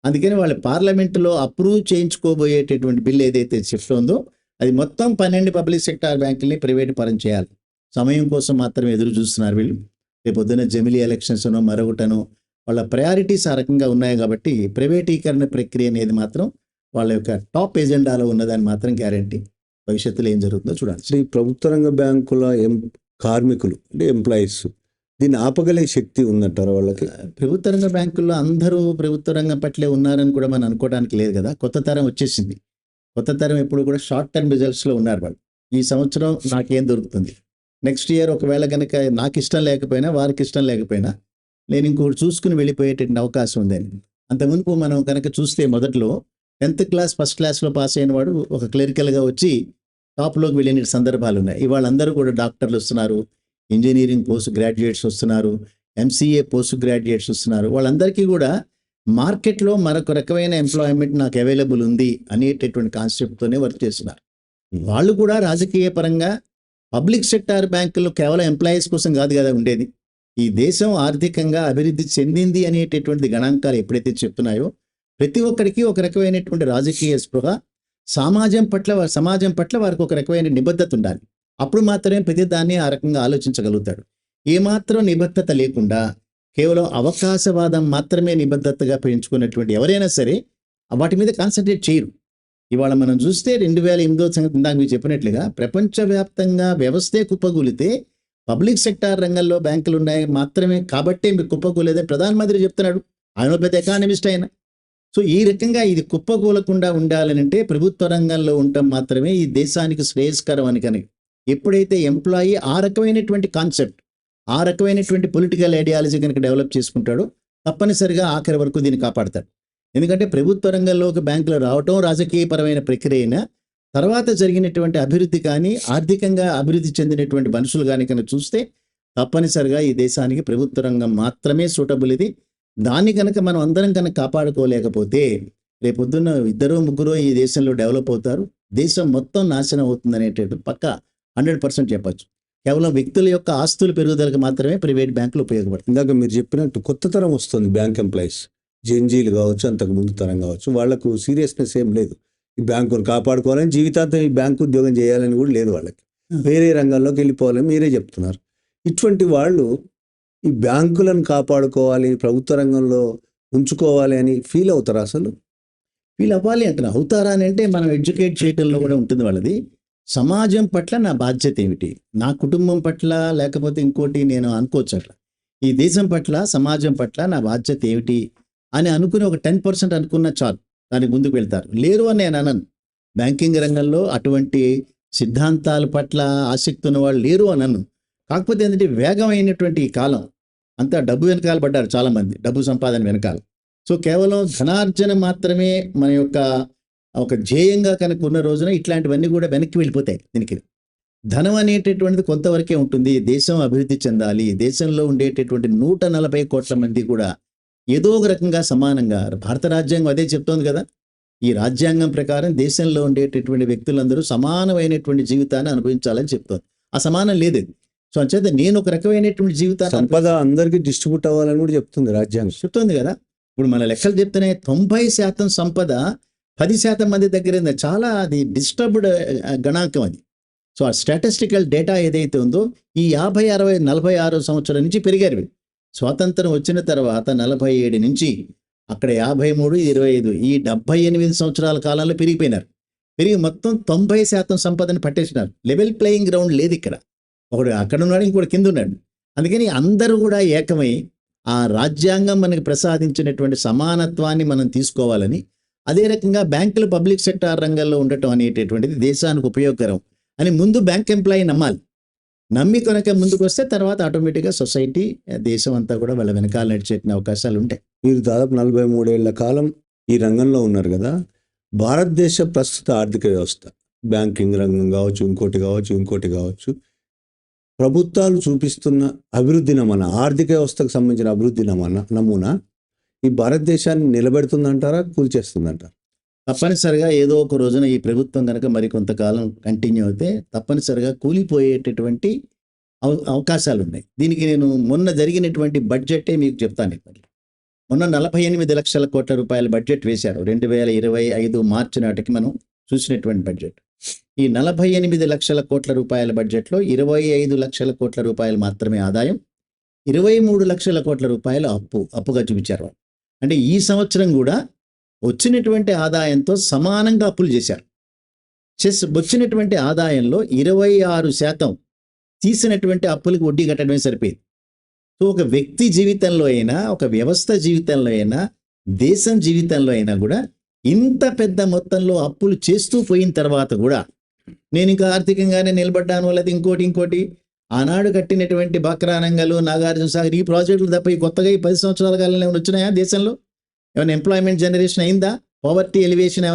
అందుకని వాళ్ళు పార్లమెంటులో అప్రూవ్ చేయించుకోబోయేటటువంటి బిల్ ఏదైతే చెప్తుందో అది మొత్తం 12 పబ్లిక్ సెక్టార్ బ్యాంకుల్ని ప్రైవేటు పరం చేయాలి. సమయం కోసం మాత్రమే ఎదురు చూస్తున్నారు వీళ్ళు. రేపు పొద్దున్న జమిలీ ఎలక్షన్స్నో మరొకటనో వాళ్ళ ప్రయారిటీస్ ఆ రకంగా ఉన్నాయి కాబట్టి ప్రైవేటీకరణ ప్రక్రియ అనేది మాత్రం వాళ్ళ యొక్క టాప్ ఎజెండాలో ఉన్నదని మాత్రం గ్యారంటీ. భవిష్యత్తులో ఏం జరుగుతుందో చూడాలి. అసలు ఈ ప్రభుత్వ రంగ బ్యాంకుల కార్మికులు అంటే ఎంప్లాయీస్ దీన్ని ఆపగలిగే శక్తి ఉందంటారా వాళ్ళకి? ప్రభుత్వ రంగ బ్యాంకుల్లో అందరూ ప్రభుత్వ రంగం పట్లే ఉన్నారని కూడా మనం అనుకోవడానికి లేదు కదా. కొత్త తరం వచ్చేసింది. కొత్త తరం ఎప్పుడు కూడా షార్ట్ టర్మ్ రిజల్ట్స్లో ఉన్నారు వాళ్ళు. ఈ సంవత్సరం నాకేం దొరుకుతుంది, నెక్స్ట్ ఇయర్ ఒకవేళ కనుక నాకు ఇష్టం లేకపోయినా వారికి ఇష్టం లేకపోయినా నేను ఇంకొకటి చూసుకుని వెళ్ళిపోయేటువంటి అవకాశం ఉందని. అంతకుముందు మనం కనుక చూస్తే మొదట్లో 10th క్లాస్ ఫస్ట్ క్లాస్లో పాస్ అయిన వాడు ఒక క్లరికల్గా వచ్చి టాప్లోకి వెళ్ళిన సందర్భాలు ఉన్నాయి. ఇవాళ అందరూ కూడా డాక్టర్లు వస్తున్నారు, ఇంజనీరింగ్ పోస్ట్ గ్రాడ్యుయేట్స్ వస్తున్నారు, ఎంసీఏ పోస్ట్ గ్రాడ్యుయేట్స్ వస్తున్నారు. వాళ్ళందరికీ కూడా మార్కెట్లో మరొక రకమైన ఎంప్లాయ్మెంట్ నాకు అవైలబుల్ ఉంది అనేటటువంటి కాన్సెప్ట్తోనే వర్క్ చేస్తున్నారు. వాళ్ళు కూడా రాజకీయ పరంగా పబ్లిక్ సెక్టార్ బ్యాంకుల్లో కేవలం ఎంప్లాయీస్ కోసం కాదు కదా ఉండేది. ఈ దేశం ఆర్థికంగా అభివృద్ధి చెందింది అనేటటువంటి గణాంకాలు ఎప్పుడైతే చెప్తున్నాయో ప్రతి ఒక్కరికి ఒక రకమైనటువంటి రాజకీయ స్పృహ, సమాజం పట్ల వారికి ఒక రకమైన నిబద్ధత ఉండాలి. అప్పుడు మాత్రమే ప్రతి దాన్ని ఆ రకంగా ఆలోచించగలుగుతాడు. ఏమాత్రం నిబద్ధత లేకుండా కేవలం అవకాశవాదం మాత్రమే నిబద్ధతగా పెంచుకున్నటువంటి ఎవరైనా సరే వాటి మీద కాన్సన్ట్రేట్ చేయరు. ఇవాళ మనం చూస్తే 2008 సంగతి ఇందాక మీరు చెప్పినట్లుగా ప్రపంచవ్యాప్తంగా వ్యవస్థే కుప్పకూలితే పబ్లిక్ సెక్టార్ రంగంలో బ్యాంకులు ఉన్నాయి మాత్రమే కాబట్టే మీకు కుప్పకూలేదని ప్రధానమంత్రి చెప్తున్నాడు. ఆయన పెద్ద ఎకానమిస్ట్ అయినా. సో ఈ రకంగా ఇది కుప్పకూలకుండా ఉండాలనంటే ప్రభుత్వ రంగంలో ఉండటం మాత్రమే ఈ దేశానికి శ్రేయస్కరం అని. కనుక ఎప్పుడైతే ఎంప్లాయీ ఆ రకమైనటువంటి కాన్సెప్ట్, ఆ రకమైనటువంటి పొలిటికల్ ఐడియాలజీ కనుక డెవలప్ చేసుకుంటాడో తప్పనిసరిగా ఆఖరి వరకు దీన్ని కాపాడతాడు. ఎందుకంటే ప్రభుత్వ రంగంలోకి బ్యాంకులు రావటం రాజకీయపరమైన ప్రక్రియ అయినా తర్వాత జరిగినటువంటి అభివృద్ధి కానీ ఆర్థికంగా అభివృద్ధి చెందినటువంటి మనుషులు కానీ కనుక చూస్తే తప్పనిసరిగా ఈ దేశానికి ప్రభుత్వ రంగం మాత్రమే సూటబుల్. ఇది దాన్ని కనుక మనం అందరం కనుక కాపాడుకోలేకపోతే రేపొద్దున్న 2-3 ఈ దేశంలో డెవలప్ అవుతారు, దేశం మొత్తం నాశనం అవుతుంది అనేటటువంటి పక్క 100% చెప్పచ్చు. కేవలం వ్యక్తుల యొక్క ఆస్తుల పెరుగుదలకు మాత్రమే ప్రైవేట్ బ్యాంకులు ఉపయోగపడుతుంది. ఇందాక మీరు చెప్పినట్టు కొత్త తరం వస్తుంది బ్యాంక్ ఎంప్లాయీస్, జెన్జీలు కావచ్చు, అంతకు ముందు తరం కావచ్చు. వాళ్లకు సీరియస్నెస్ ఏం లేదు. ఈ బ్యాంకును కాపాడుకోవాలని, జీవితాంతం ఈ బ్యాంకు ఉద్యోగం చేయాలని కూడా లేదు వాళ్ళకి. వేరే రంగాల్లోకి వెళ్ళిపోవాలని మీరే చెప్తున్నారు. ఇటువంటి వాళ్ళు ఈ బ్యాంకులను కాపాడుకోవాలి, ప్రభుత్వ రంగంలో ఉంచుకోవాలి అని ఫీల్ అవుతారా? అసలు ఫీల్ అవ్వాలి అంటున్నా. అవుతారా అని అంటే మనం ఎడ్యుకేట్ చేయడంలో కూడా ఉంటుంది వాళ్ళది. సమాజం పట్ల నా బాధ్యత ఏమిటి, నా కుటుంబం పట్ల లేకపోతే ఇంకోటి నేను అనుకోవచ్చు అట్లా. ఈ దేశం పట్ల సమాజం పట్ల నా బాధ్యత ఏమిటి అని అనుకుని ఒక 10% అనుకున్న చాలు, దానికి ముందుకు వెళ్తారు. లేరు అని నేను అనను. బ్యాంకింగ్ రంగంలో అటువంటి సిద్ధాంతాల పట్ల ఆసక్తి ఉన్న వాళ్ళు లేరు అని అన్ను. కాకపోతే ఏంటంటే వేగమైనటువంటి ఈ కాలం అంతా డబ్బు వెనకాల పడ్డారు చాలామంది, డబ్బు సంపాదన వెనకాల. సో కేవలం ధనార్జన మాత్రమే మన యొక్క ఒక ధ్యేయంగా కనుక ఉన్న రోజున ఇట్లాంటివన్నీ కూడా వెనక్కి వెళ్ళిపోతాయి. దీనికి ధనం అనేటటువంటిది కొంతవరకే ఉంటుంది. దేశం అభివృద్ధి చెందాలి, దేశంలో ఉండేటటువంటి 140 కోట్ల మంది కూడా ఏదో ఒక రకంగా సమానంగా, భారత రాజ్యాంగం అదే చెప్తోంది కదా, ఈ రాజ్యాంగం ప్రకారం దేశంలో ఉండేటటువంటి వ్యక్తులందరూ సమానమైనటువంటి జీవితాన్ని అనుభవించాలని చెప్తోంది. ఆ సమానం లేదు. సో అంచేత నేను ఒక రకమైనటువంటి జీవితాన్ని సంపద అందరికీ డిస్ట్రిబ్యూట్ అవ్వాలని కూడా చెప్తుంది రాజ్యాంగం, చెప్తోంది కదా. ఇప్పుడు మన లెక్కలు చెప్తున్నాయి 90% సంపద 10% మంది దగ్గర ఉంది. చాలా అది డిస్టర్బ్డ్ గణాంకం అది. సో ఆ స్టాటిస్టికల్ డేటా ఏదైతే ఉందో ఈ 50, 60, 46 సంవత్సరాల నుంచి పెరిగారు. స్వాతంత్రం వచ్చిన తర్వాత 47 నుంచి అక్కడ 53, 25 ఈ 78 సంవత్సరాల కాలంలో పెరిగిపోయినారు. పెరిగి మొత్తం 90% సంపదని పట్టేసినారు. లెవెల్ ప్లేయింగ్ గ్రౌండ్ లేదు ఇక్కడ. ఒకడు అక్కడ ఉన్నాడు, ఇంకోటి కింద ఉన్నాడు. అందుకని అందరూ కూడా ఏకమై ఆ రాజ్యాంగం మనకు ప్రసాదించినటువంటి సమానత్వాన్ని మనం తీసుకోవాలని, అదే రకంగా బ్యాంకులు పబ్లిక్ సెక్టార్ రంగంలో ఉండటం అనేటటువంటిది దేశానికి ఉపయోగకరం అని ముందు బ్యాంక్ ఎంప్లాయీ నమ్మాలి. నమ్మి కనుక ముందుకు వస్తే తర్వాత ఆటోమేటిక్గా సొసైటీ, దేశం అంతా కూడా వాళ్ళ వెనకాల నడిచే అవకాశాలు ఉంటాయి. మీరు దాదాపు 43 ఏళ్ల కాలం ఈ రంగంలో ఉన్నారు కదా. భారతదేశ ప్రస్తుత ఆర్థిక వ్యవస్థ, బ్యాంకింగ్ రంగం కావచ్చు, ఇంకోటి కావచ్చు, ప్రభుత్వాలు చూపిస్తున్న అభివృద్ధి నమూనా, ఆర్థిక వ్యవస్థకు సంబంధించిన అభివృద్ధి నమూనా ఈ భారతదేశాన్ని నిలబెడుతుందంటారా, కూల్చేస్తుందంటారా? తప్పనిసరిగా ఏదో ఒక రోజున ఈ ప్రభుత్వం కనుక మరి కొంతకాలం కంటిన్యూ అయితే తప్పనిసరిగా కూలిపోయేటటువంటి అవకాశాలు ఉన్నాయి. దీనికి నేను మొన్న జరిగినటువంటి బడ్జెటే మీకు చెప్తాను. మొన్న 48 లక్షల కోట్ల రూపాయల బడ్జెట్ వేశారు. 2025 మార్చి నాటికి మనం చూసినటువంటి బడ్జెట్. ఈ 48 లక్షల కోట్ల రూపాయల బడ్జెట్లో 25 లక్షల కోట్ల రూపాయలు మాత్రమే ఆదాయం, 23 లక్షల కోట్ల రూపాయలు అప్పుగా చూపించారు. అంటే ఈ సంవత్సరం కూడా వచ్చినటువంటి ఆదాయంతో సమానంగా అప్పులు చేశారు. వచ్చినటువంటి ఆదాయంలో 26% తీసినటువంటి అప్పులకు వడ్డీ కట్టడమే సరిపోయింది. సో ఒక వ్యక్తి జీవితంలో అయినా, ఒక వ్యవస్థ జీవితంలో అయినా, దేశం జీవితంలో అయినా కూడా ఇంత పెద్ద మొత్తంలో అప్పులు చేస్తూ పోయిన తర్వాత కూడా నేను ఇంకా ఆర్థికంగానే నిలబడ్డాను, లేదా ఇంకోటి ఆనాడు కట్టినటువంటి బక్రానంగలు, నాగార్జున సాగర్ ఈ ప్రాజెక్టులు తప్ప ఈ కొత్తగా ఈ 10 సంవత్సరాల కాలంలో ఏమైనా వచ్చినాయా దేశంలో? ఏమైనా ఎంప్లాయ్మెంట్ జనరేషన్ అయిందా? పావర్టీ ఎలిమినేషన్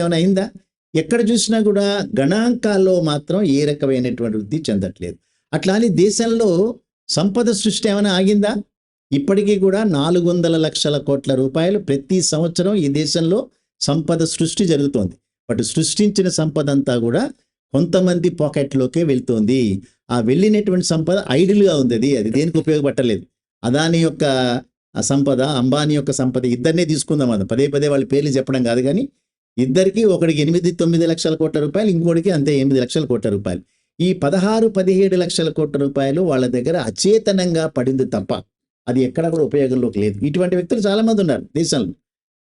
ఏమైనా అయిందా? ఎక్కడ చూసినా కూడా గణాంకాల్లో మాత్రం ఏ రకమైనటువంటి వృద్ధి చెందట్లేదు. అట్లా అని దేశంలో సంపద సృష్టి ఏమైనా ఆగిందా? ఇప్పటికీ కూడా 400 లక్షల కోట్ల రూపాయలు ప్రతి సంవత్సరం ఈ దేశంలో సంపద సృష్టి జరుగుతోంది. బట్ సృష్టించిన సంపద అంతా కూడా కొంతమంది పాకెట్లోకే వెళ్తోంది. ఆ వెళ్ళినటువంటి సంపద ఐడిల్గా ఉంది. అది దేనికి ఉపయోగపట్టలేదు. అదాని యొక్క సంపద, అంబానీ యొక్క సంపద ఇద్దరినే తీసుకుందాం. అది పదే వాళ్ళ పేర్లు చెప్పడం కాదు, కానీ ఇద్దరికి, ఒకడికి 8-9 లక్షల కోట్ల రూపాయలు, ఇంకోటికి అంతే 8 లక్షల కోట్ల రూపాయలు. ఈ 16-17 లక్షల కోట్ల రూపాయలు వాళ్ళ దగ్గర అచేతనంగా పడింది తప్ప అది ఎక్కడ కూడా ఉపయోగంలోకి లేదు. ఇటువంటి వ్యక్తులు చాలామంది ఉన్నారు దేశంలో.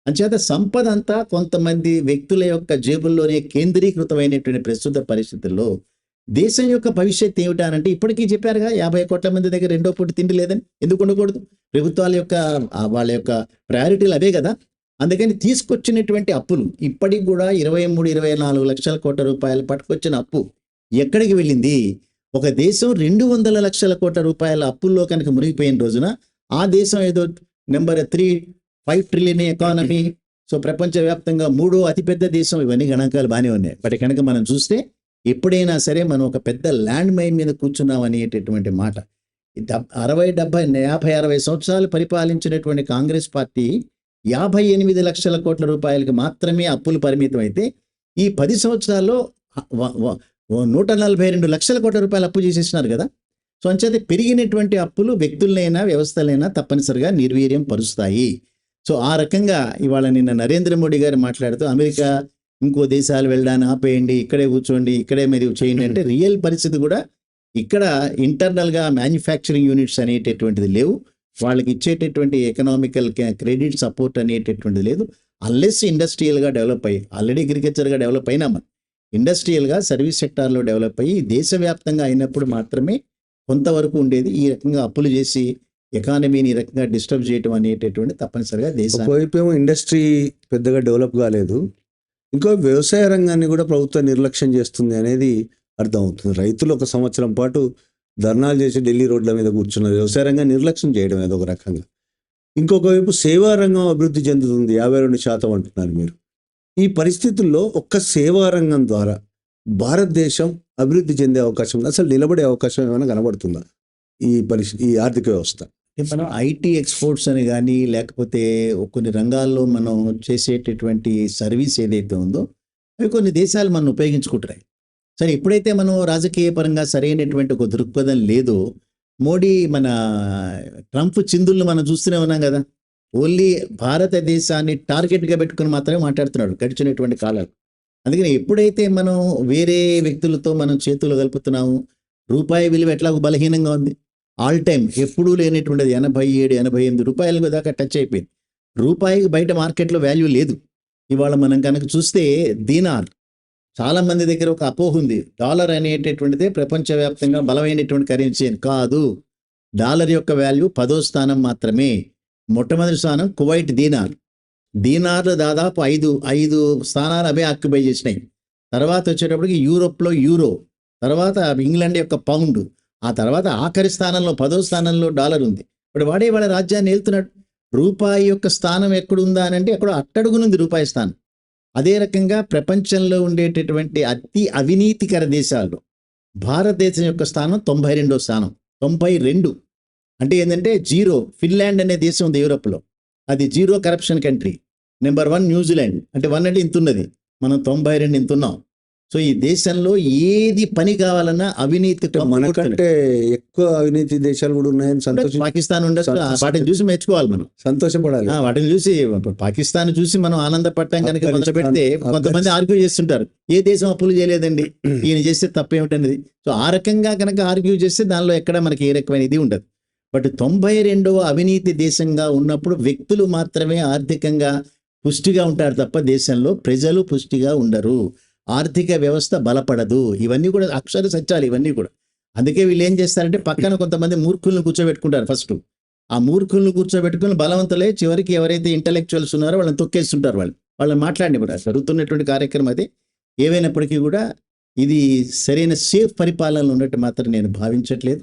అంచేత సంపద అంతా కొంతమంది వ్యక్తుల యొక్క జేబుల్లోనే కేంద్రీకృతమైనటువంటి ప్రస్తుత పరిస్థితుల్లో దేశం యొక్క భవిష్యత్తు ఏమిటానంటే, ఇప్పటికీ చెప్పారుగా 50 కోట్ల మంది దగ్గర రెండో పూట తిండి లేదని. ఎందుకు ఉండకూడదు? ప్రభుత్వాల యొక్క వాళ్ళ యొక్క ప్రయారిటీలు అవే కదా. అందుకని తీసుకొచ్చినటువంటి అప్పులు ఇప్పటికి కూడా 23-24 లక్షల కోట్ల రూపాయలు పట్టుకొచ్చిన అప్పు ఎక్కడికి వెళ్ళింది? ఒక దేశం 200 లక్షల కోట్ల రూపాయల అప్పుల్లో కనుక మునిగిపోయిన రోజున ఆ దేశం ఏదో నెంబర్ 5 ట్రిలియన్ ఎకానమీ, సో ప్రపంచవ్యాప్తంగా 3వ అతిపెద్ద దేశం. ఇవన్నీ గణాంకాలు బాగానే ఉన్నాయి. బట్ కనుక మనం చూస్తే ఎప్పుడైనా సరే మనం ఒక పెద్ద ల్యాండ్ మైన్ మీద కూర్చున్నాం అనేటటువంటి మాట. 50 సంవత్సరాలు పరిపాలించినటువంటి కాంగ్రెస్ పార్టీ 58 లక్షల కోట్ల రూపాయలకి మాత్రమే అప్పులు పరిమితం అయితే, ఈ 10 సంవత్సరాల్లో 142 లక్షల కోట్ల రూపాయలు అప్పు చేసేసినారు కదా. సో అంచేత పెరిగినటువంటి అప్పులు వ్యక్తులైనా వ్యవస్థలైనా తప్పనిసరిగా నిర్వీర్యం పరుస్తాయి. సో ఆ రకంగా ఇవాళ నిన్న నరేంద్ర మోడీ గారు మాట్లాడుతూ అమెరికా ఇంకో దేశాలు వెళ్ళడాన్ని ఆపేయండి, ఇక్కడే కూర్చోండి, ఇక్కడే మీరు చేయండి అంటే రియల్ పరిస్థితి కూడా ఇక్కడ ఇంటర్నల్గా మ్యానుఫ్యాక్చరింగ్ యూనిట్స్ అనేటటువంటిది లేవు. వాళ్ళకి ఇచ్చేటటువంటి ఎకనామికల్ క్రెడిట్ సపోర్ట్ అనేటటువంటిది లేదు. అన్లెస్ ఇండస్ట్రియల్గా డెవలప్ అయ్యి, ఆల్రెడీ అగ్రికల్చర్గా డెవలప్ అయినా మనం ఇండస్ట్రియల్గా సర్వీస్ సెక్టార్లో డెవలప్ అయ్యి దేశవ్యాప్తంగా అయినప్పుడు మాత్రమే కొంతవరకు ఉండేది. ఈ రకంగా అప్పులు చేసి ఎకానమీని ఈ రకంగా డిస్టర్బ్ చేయడం అనేటటువంటి తప్పనిసరిగా దేశం. ఒకవైపు ఏమో ఇండస్ట్రీ పెద్దగా డెవలప్ కాలేదు, ఇంకో వ్యవసాయ రంగాన్ని కూడా ప్రభుత్వం నిర్లక్ష్యం చేస్తుంది అనేది అర్థమవుతుంది. రైతులు ఒక సంవత్సరం పాటు ధర్నాలు చేసి ఢిల్లీ రోడ్ల మీద కూర్చున్నారు. వ్యవసాయ రంగాన్ని నిర్లక్ష్యం చేయడం ఏదో ఒక రకంగా. ఇంకొక వైపు సేవా రంగం అభివృద్ధి చెందుతుంది, 52% అంటున్నారు మీరు. ఈ పరిస్థితుల్లో ఒక్క సేవా రంగం ద్వారా భారతదేశం అభివృద్ధి చెందే అవకాశం ఉంది? అసలు నిలబడే అవకాశం ఏమైనా కనబడుతుందా ఈ ఆర్థిక వ్యవస్థ? మనం ఐటీ ఎక్స్పోర్ట్స్ అని కానీ, లేకపోతే కొన్ని రంగాల్లో మనం చేసేటటువంటి సర్వీస్ ఏదైతే ఉందో అవి కొన్ని దేశాలు మనం ఉపయోగించుకుంటున్నాయి. సరే, ఎప్పుడైతే మనం రాజకీయ పరంగా సరైనటువంటి ఒక దృక్పథం లేదో, మోడీ మన ట్రంప్ చిందులను మనం చూస్తూనే ఉన్నాం కదా. ఓన్లీ భారతదేశాన్ని టార్గెట్గా పెట్టుకుని మాత్రమే మాట్లాడుతున్నాడు గడిచినటువంటి కాలాలు. అందుకని ఎప్పుడైతే మనం వేరే వ్యక్తులతో మనం చేతులు కలుపుతున్నాము, రూపాయి విలువ ఎట్లాగో బలహీనంగా ఉంది. ఆల్ టైమ్ ఎప్పుడూ లేనటువంటిది 87-88 రూపాయలకు దాకా టచ్ అయిపోయింది. రూపాయికి బయట మార్కెట్లో వాల్యూ లేదు. ఇవాళ మనం కనుక చూస్తే దీనార్, చాలా మంది దగ్గర ఒక అపోహ ఉంది, డాలర్ అనేటటువంటిదే ప్రపంచవ్యాప్తంగా బలమైనటువంటి కరెన్సీ అని. కాదు, డాలర్ యొక్క వాల్యూ 10వ స్థానం మాత్రమే. మొట్టమొదటి స్థానం కువైట్ దీనార్. దీనార్లు దాదాపు 5 స్థానాలు అవే ఆక్యుపై చేసినాయి. తర్వాత వచ్చేటప్పటికి యూరోప్లో యూరో, తర్వాత ఇంగ్లాండ్ యొక్క పౌండ్, ఆ తర్వాత ఆఖరి స్థానంలో 10వ స్థానంలో డాలర్ ఉంది. ఇప్పుడు వాడే వాళ్ళ రాజ్యాన్ని వెళ్తున్నాడు. రూపాయి యొక్క స్థానం ఎక్కడుందా అని అంటే ఎక్కడో అట్టడుగునుంది రూపాయి స్థానం. అదే రకంగా ప్రపంచంలో ఉండేటటువంటి అతి అవినీతికర దేశాల్లో భారతదేశం యొక్క స్థానం 92వ స్థానం. 92 అంటే ఏంటంటే జీరో. ఫిన్లాండ్ అనే దేశం ఉంది యూరోప్లో, అది zero corruption country. Number 1 New Zealand, అంటే 1 అంటే ఇంత ఉన్నది, మనం 92 ఇంత ఉన్నాం. సో ఈ దేశంలో ఏది పని కావాలన్నా అవినీతి, మనకంటే ఎక్కువ అవినీతి దేశాలు కూడా ఉన్నాయని పాకిస్తాన్ ఉండొచ్చు. వాటిని చూసి మెచ్చుకోవాలి, మనం సంతోషపడాలి. వాటిని చూసి, పాకిస్తాన్ చూసి మనం ఆనందపడటం కనుక మొదలు పెడితే కొంతమంది ఆర్గ్యూ చేస్తుంటారు, ఏ దేశం అప్పులు చేయలేదండి, ఈయన చేస్తే తప్పేమిటనేది. సో ఆ రకంగా కనుక ఆర్గ్యూ చేస్తే దానిలో ఎక్కడ మనకి ఏ రకమైన ఇది ఉండదు. బట్ 92వ అవినీతి దేశంగా ఉన్నప్పుడు వ్యక్తులు మాత్రమే ఆర్థికంగా పుష్టిగా ఉంటారు తప్ప దేశంలో ప్రజలు పుష్టిగా ఉండరు, ఆర్థిక వ్యవస్థ బలపడదు. ఇవన్నీ కూడా అక్షర సత్యాలు ఇవన్నీ కూడా. అందుకే వీళ్ళు ఏం చేస్తారంటే పక్కన కొంతమంది మూర్ఖులను కూర్చోబెట్టుకుంటారు ఫస్ట్. ఆ మూర్ఖులను కూర్చోబెట్టుకుని బలవంతులే చివరికి ఎవరైతే ఇంటలెక్చువల్స్ ఉన్నారో వాళ్ళని తొక్కేస్తుంటారు. వాళ్ళని మాట్లాడినప్పుడు జరుగుతున్నటువంటి కార్యక్రమం అది. ఏవైనప్పటికీ కూడా ఇది సరైన సేఫ్ పరిపాలనలో ఉన్నట్టు మాత్రం నేను భావించట్లేదు.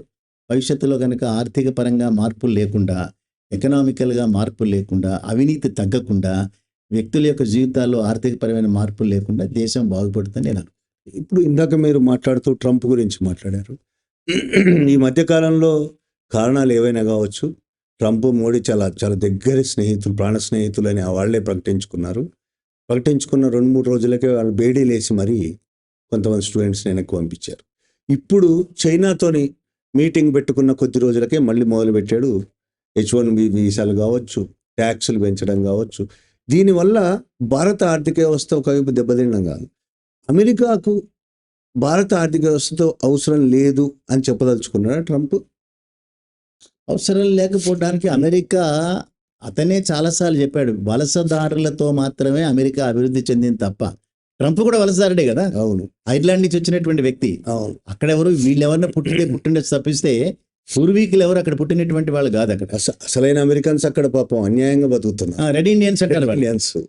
భవిష్యత్తులో కనుక ఆర్థిక పరంగా మార్పులు లేకుండా, ఎకనామికల్గా మార్పులు లేకుండా, అవినీతి తగ్గకుండా, వ్యక్తుల యొక్క జీవితాల్లో ఆర్థికపరమైన మార్పులు లేకుండా దేశం బాగుపడుతుందని నేను అనుకుంటున్నాను. ఇప్పుడు ఇందాక మీరు మాట్లాడుతూ ట్రంప్ గురించి మాట్లాడారు. ఈ మధ్యకాలంలో కారణాలు ఏవైనా కావచ్చు, ట్రంప్ మోడీ చాలా చాలా దగ్గర స్నేహితులు, ప్రాణ స్నేహితులు అని వాళ్ళే ప్రకటించుకున్న 2-3 రోజులకే వాళ్ళు బేడీలేసి మరీ కొంతమంది స్టూడెంట్స్ని వెనక్కి పంపించారు. ఇప్పుడు చైనాతోని మీటింగ్ పెట్టుకున్న కొద్ది రోజులకే మళ్ళీ మొదలుపెట్టాడు H1B వీసాలు కావచ్చు, ట్యాక్సులు పెంచడం కావచ్చు. దీనివల్ల భారత ఆర్థిక వ్యవస్థ ఒకవైపు దెబ్బతినడం కాదు, అమెరికాకు భారత ఆర్థిక వ్యవస్థతో అవసరం లేదు అని చెప్పదలుచుకున్నాడా ట్రంప్? అవసరం లేకపోవడానికి అమెరికా, అతనే చాలాసార్లు చెప్పాడు, వలసదారులతో మాత్రమే అమెరికా అభివృద్ధి చెందింది తప్ప. ట్రంప్ కూడా వలసదారుడే కదా. అవును, ఐర్లాండ్ నుంచి వచ్చినటువంటి వ్యక్తి. అవును. అక్కడెవరు వీళ్ళెవరన్నా పుట్టిండొచ్చు తప్పిస్తే పూర్వీకులు ఎవరు అక్కడ పుట్టినటువంటి వాళ్ళు కాదు. అక్కడ అసలైన అమెరికన్స్ అక్కడ పాపం అన్యాయంగా బతుకుతున్నారు. రెడ్ ఇండియన్స్ అంటారు వాళ్ళు.